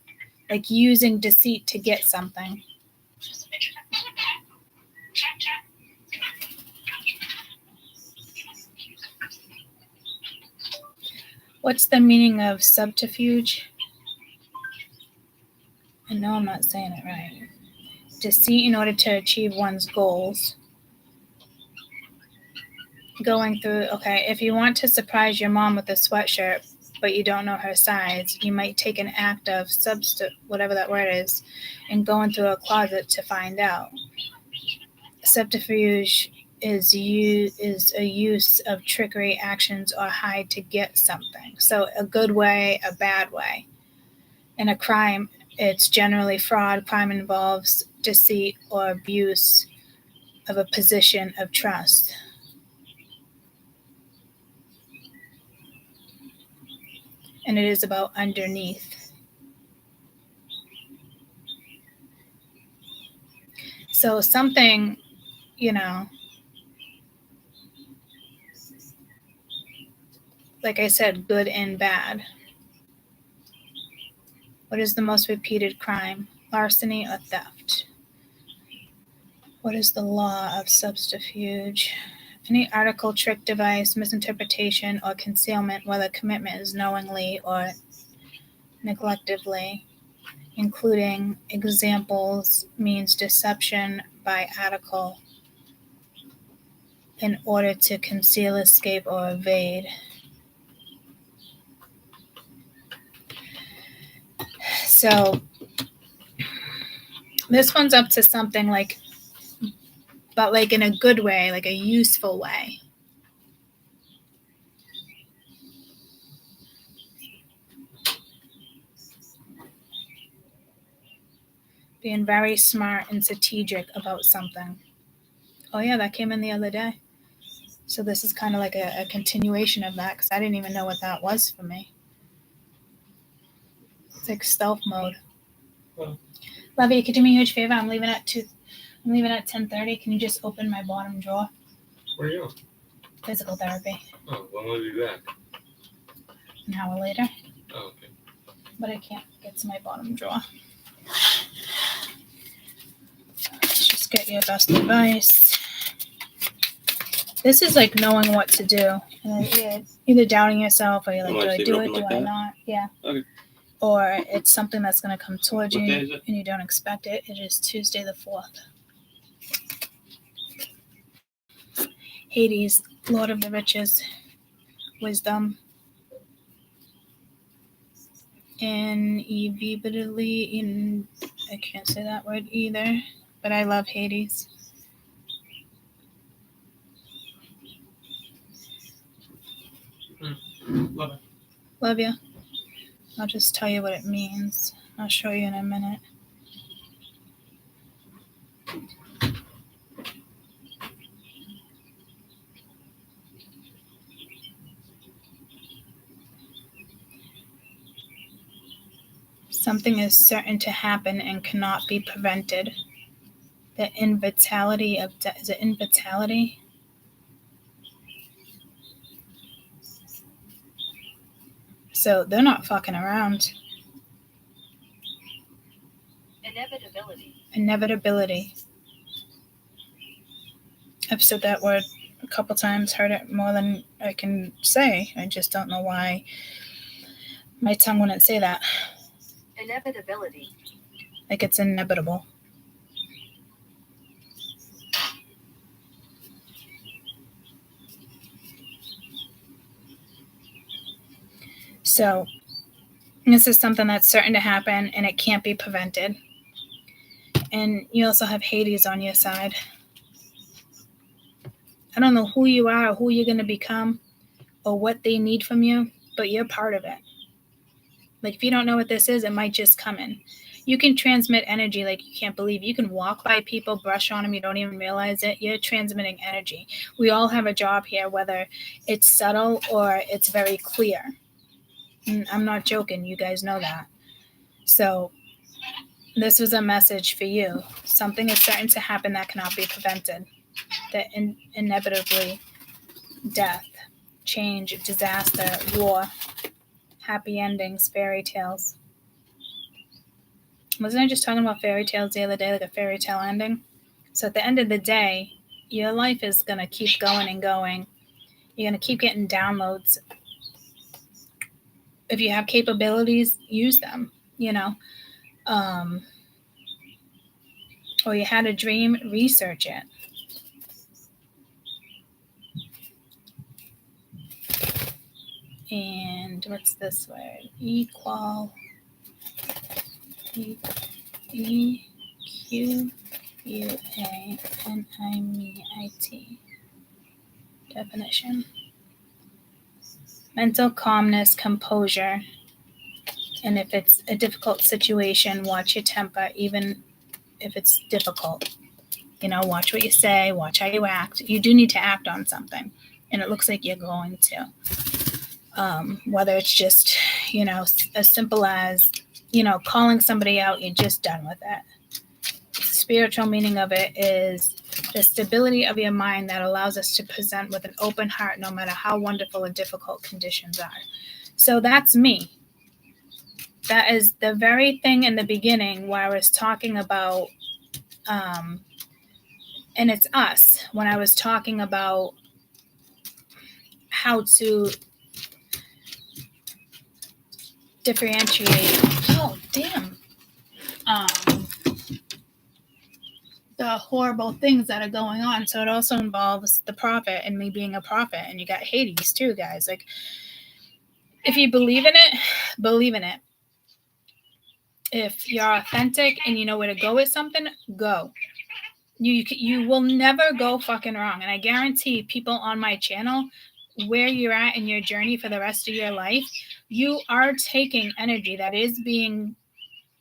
like using deceit to get something. What's the meaning of subterfuge? I know I'm not saying it right. Deceit in order to achieve one's goals. Going through, okay, if you want to surprise your mom with a sweatshirt, but you don't know her size, you might take an act of whatever that word is, and go into a closet to find out. Subterfuge is a use of trickery, actions, or hide to get something. So a good way, a bad way. In a crime, it's generally fraud. Crime involves deceit or abuse of a position of trust. And it is about underneath. So something, you know, like I said, good and bad. What is the most repeated crime? Larceny or theft? What is the law of subterfuge? Any article, trick, device, misinterpretation, or concealment, whether commitment is knowingly or neglectfully, including examples, means deception by article in order to conceal, escape, or evade. So This one's up to something like, but like in a good way, like a useful way. Being very smart and strategic about something. Oh yeah, that came in the other day. So this is kind of like a continuation of that because I didn't even know what that was for me. It's like stealth mode. Oh. Love you. Could you do me a huge favor? I'm leaving at 10:30. Can you just open my bottom drawer? Where are you going? Physical therapy. Oh, when will you be back? An hour later. Oh, okay. But I can't get to my bottom drawer. Let's just get your best advice. This is like knowing what to do. Either doubting yourself or you're like, Oh, do I leave it do open it? like Do I that? not? Yeah. Okay. Or it's something that's going to come towards What you day is it? and you don't expect it. It is Tuesday the 4th. Hades, Lord of the Riches, Wisdom, inevitably, I can't say that word either, but I love Hades. Love it. Love you. I'll just tell you what it means. I'll show you in a minute. Something is certain to happen and cannot be prevented. The invitality of death. Is it invitality? So they're not fucking around. Inevitability. I've said that word a couple times, heard it more than I can say. I just don't know why my tongue wouldn't say that. Inevitability. Like it's inevitable. So this is something that's certain to happen and it can't be prevented. And you also have Hades on your side. I don't know who you are or who you're going to become or what they need from you, but you're part of it. Like if you don't know what this is, it might just come in. You can transmit energy like you can't believe. You can walk by people, brush on them, you don't even realize it. You're transmitting energy. We all have a job here, whether it's subtle or it's very clear. And I'm not joking. You guys know that. So this was a message for you. Something is certain to happen that cannot be prevented. That inevitably death, change, disaster, war, happy endings, fairy tales. Wasn't I just talking about fairy tales the other day, like a fairy tale ending? So at the end of the day, your life is going to keep going and going. You're going to keep getting downloads. If you have capabilities, use them, or you had a dream, research it. And what's this word? EQUALITY. Definition. Mental calmness, composure. And if it's a difficult situation, watch your temper, even if it's difficult. Watch what you say, watch how you act. You do need to act on something. And it looks like you're going to. Whether it's just, as simple as, calling somebody out, you're just done with it. The spiritual meaning of it is the stability of your mind that allows us to present with an open heart no matter how wonderful or difficult conditions are. So that's me. That is the very thing in the beginning where I was talking about, and it's us, when I was talking about how to differentiate. Oh, damn. The horrible things that are going on. So it also involves the prophet and me being a prophet. And you got Hades too, guys. Like, if you believe in it, believe in it. If you're authentic and you know where to go with something, go. You will never go fucking wrong. And I guarantee people on my channel, where you're at in your journey for the rest of your life, you are taking energy that is being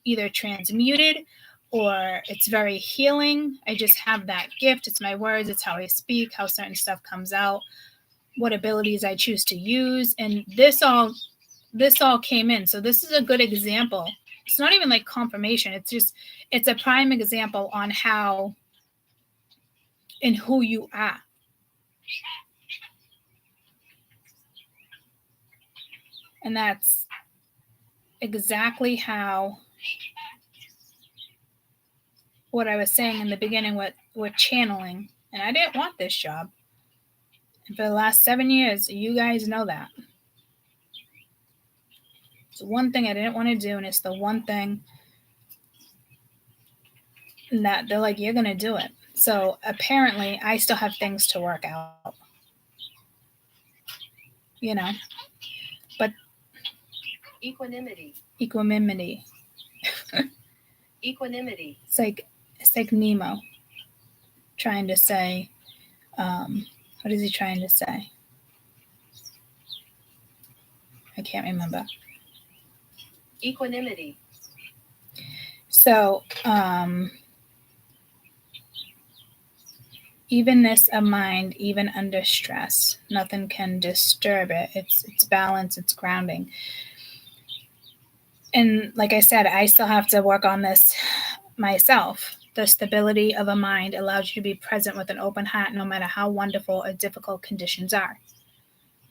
either transmuted or it's very healing. I just have that gift. It's my words. It's how I speak, how certain stuff comes out, what abilities I choose to use. And this all came in. So this is a good example. It's not even like confirmation. It's a prime example on how and who you are. And that's exactly how what I was saying in the beginning with channeling. And I didn't want this job. And for the last 7 years, you guys know that. It's the one thing I didn't want to do, and it's the one thing that they're like, you're going to do it. So apparently, I still have things to work out. You know? But Equanimity. Equanimity. Equanimity. It's like Nemo trying to say, what is he trying to say? I can't remember. Equanimity. So, evenness of mind, even under stress, nothing can disturb it. It's balance, it's grounding. And like I said, I still have to work on this myself. The stability of a mind allows you to be present with an open heart, no matter how wonderful or difficult conditions are.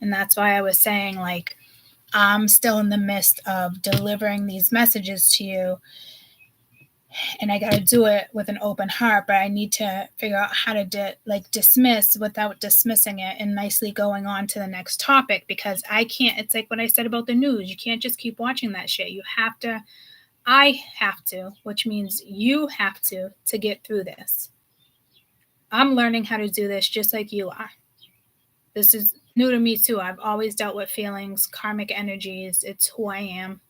And that's why I was saying, like, I'm still in the midst of delivering these messages to you. And I got to do it with an open heart, but I need to figure out how to dismiss without dismissing it and nicely going on to the next topic, because I can't. It's like what I said about the news. You can't just keep watching that shit. You have to. I have to, which means you have to get through this. I'm learning how to do this just like you are. This is new to me too. I've always dealt with feelings, karmic energies. It's who I am.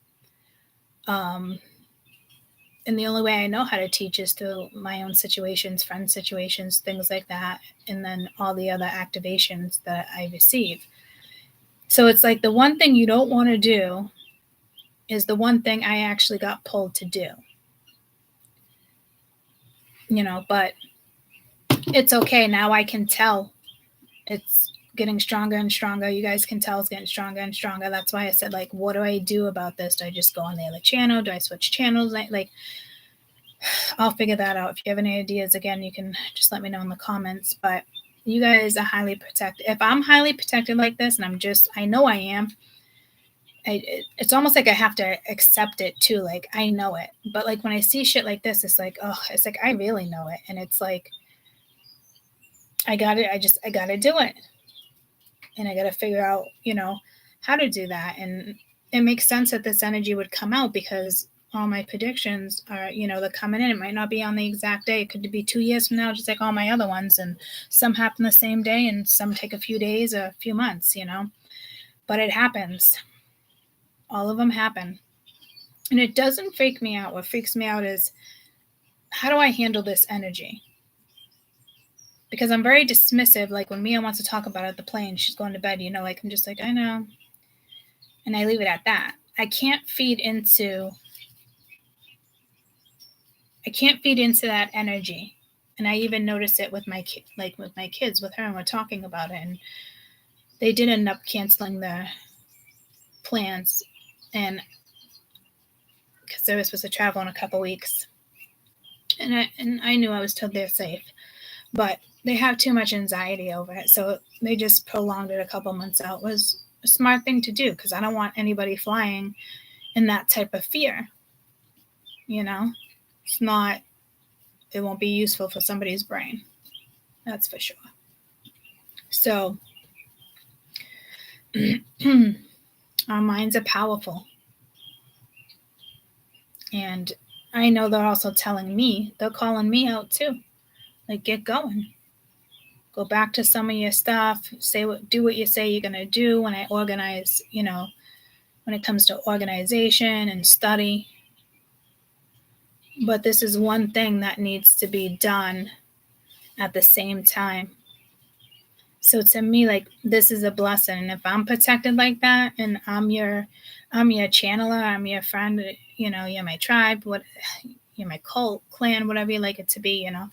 And the only way I know how to teach is through my own situations, friend situations, things like that, and then all the other activations that I receive. So it's like the one thing you don't want to do is the one thing I actually got pulled to do. You know, but it's okay. Now I can tell it's getting stronger and stronger. You guys can tell it's getting stronger and stronger. That's why I said, like, what do I do about this? Do I just go on the other channel? Do I switch channels? Like, I'll figure that out. If you have any ideas, again, you can just let me know in the comments. But you guys are highly protected. If I'm highly protected like this, and I know I am, it's almost like I have to accept it too. Like, I know it. But like when I see shit like this, it's like, oh, it's like I really know it. And it's like, I got to do it. And I got to figure out, you know, how to do that. And it makes sense that this energy would come out because all my predictions are, you know, they're coming in. It might not be on the exact day. It could be 2 years from now, just like all my other ones. And some happen the same day and some take a few days, a few months, you know. But it happens. All of them happen. And it doesn't freak me out. What freaks me out is, how do I handle this energy? Because I'm very dismissive. Like when Mia wants to talk about it at the plane, she's going to bed, you know, like I'm just like, I know. And I leave it at that. I can't feed into that energy. And I even notice it with my kids, with her, and we're talking about it. And they did end up canceling their plans, and because they were supposed to travel in a couple weeks. And I knew I was told they're safe, but they have too much anxiety over it. So they just prolonged it a couple months out. It was a smart thing to do, because I don't want anybody flying in that type of fear. You know, it won't be useful for somebody's brain. That's for sure. So our minds are powerful. And I know they're also telling me, they're calling me out too. Like, get going. Go back to some of your stuff. Do what you say you're going to do. When I organize, you know, when it comes to organization and study, But this is one thing that needs to be done at the same time. So to me, like, this is a blessing. And if I'm protected like that, and I'm your channeler, I'm your friend, you know, you're my tribe, you're my cult, clan, whatever you like it to be, you know,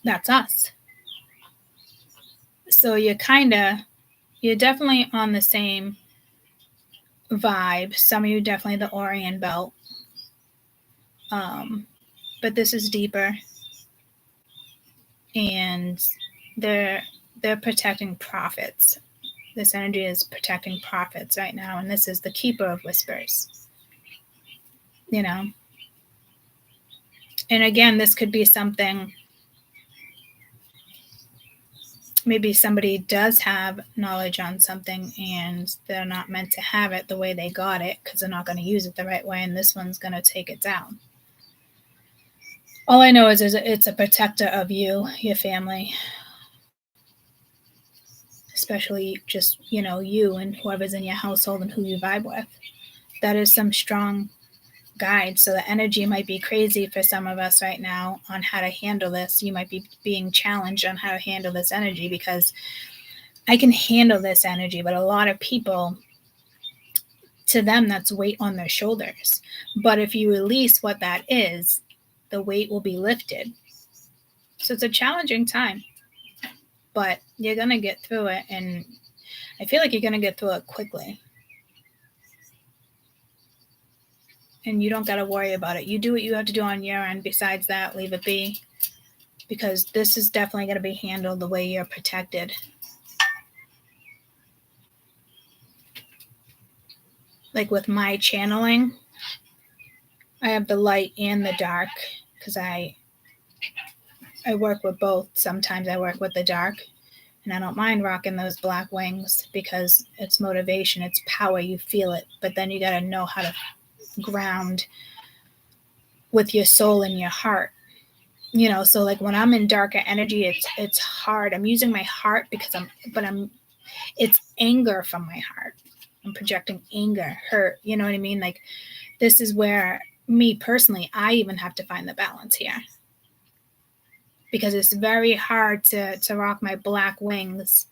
that's us. So you're definitely on the same vibe. Some of you definitely the Orient Belt. But this is deeper. And they're protecting prophets. This energy is protecting prophets right now, and this is the keeper of whispers. You know? And again, this could be something, maybe somebody does have knowledge on something and they're not meant to have it the way they got it because they're not going to use it the right way, and this one's going to take it down. All I know is it's a protector of you, your family, especially just, you know, you and whoever's in your household and who you vibe with. That is some strong guide. So the energy might be crazy for some of us right now on how to handle this. You might be being challenged on how to handle this energy, because I can handle this energy, but a lot of people, to them, that's weight on their shoulders. But if you release what that is, the weight will be lifted. So it's a challenging time, but you're going to get through it. And I feel like you're going to get through it quickly. And you don't got to worry about it. You do what you have to do on your end. Besides that, leave it be. Because this is definitely going to be handled the way you're protected. Like with my channeling, I have the light and the dark, because I work with both. Sometimes I work with the dark, and I don't mind rocking those black wings because it's motivation, it's power, you feel it. But then you got to know how to ground with your soul and your heart. You know, so like when I'm in darker energy, it's hard. I'm using my heart because it's anger from my heart. I'm projecting anger, hurt, you know what I mean? Like, this is where, me personally, I even have to find the balance here. Because it's very hard to rock my black wings,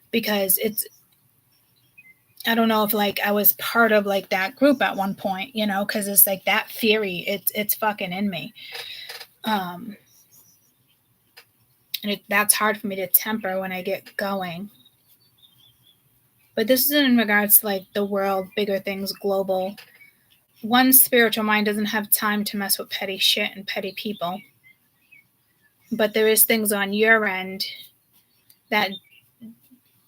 because I don't know if like I was part of like that group at one point, you know, because it's like that fury, it's fucking in me. And that's hard for me to temper when I get going. But this is in regards to like the world, bigger things, global. One's spiritual mind doesn't have time to mess with petty shit and petty people. But there is things on your end that,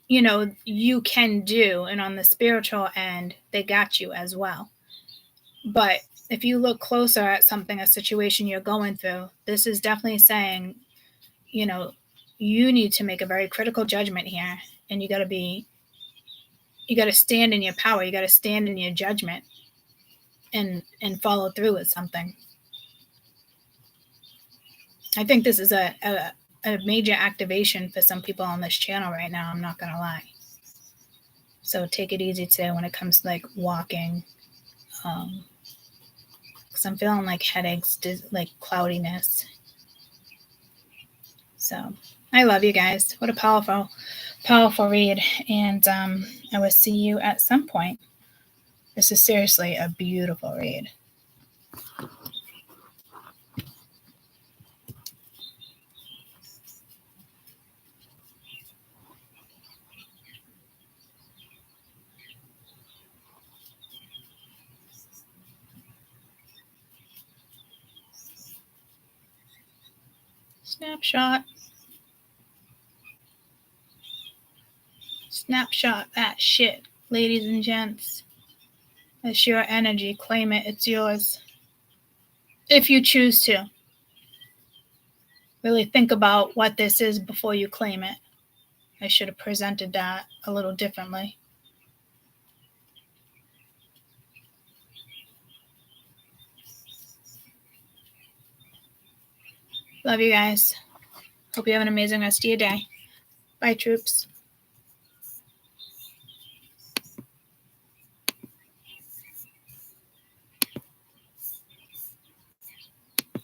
you know, you can do. And on the spiritual end, they got you as well. But if you look closer at something, a situation you're going through, this is definitely saying, you know, you need to make a very critical judgment here. And you got to stand in your power. You got to stand in your judgment and follow through with something. I think this is a major activation for some people on this channel right now. I'm not going to lie. So take it easy today when it comes to like walking. Because I'm feeling like headaches, like cloudiness. So I love you guys. What a powerful, powerful read. And I will see you at some point. This is seriously a beautiful read. Snapshot. Snapshot that shit, ladies and gents. It's your energy. Claim it. It's yours. If you choose to. Really think about what this is before you claim it. I should have presented that a little differently. Love you guys. Hope you have an amazing rest of your day. Bye, troops.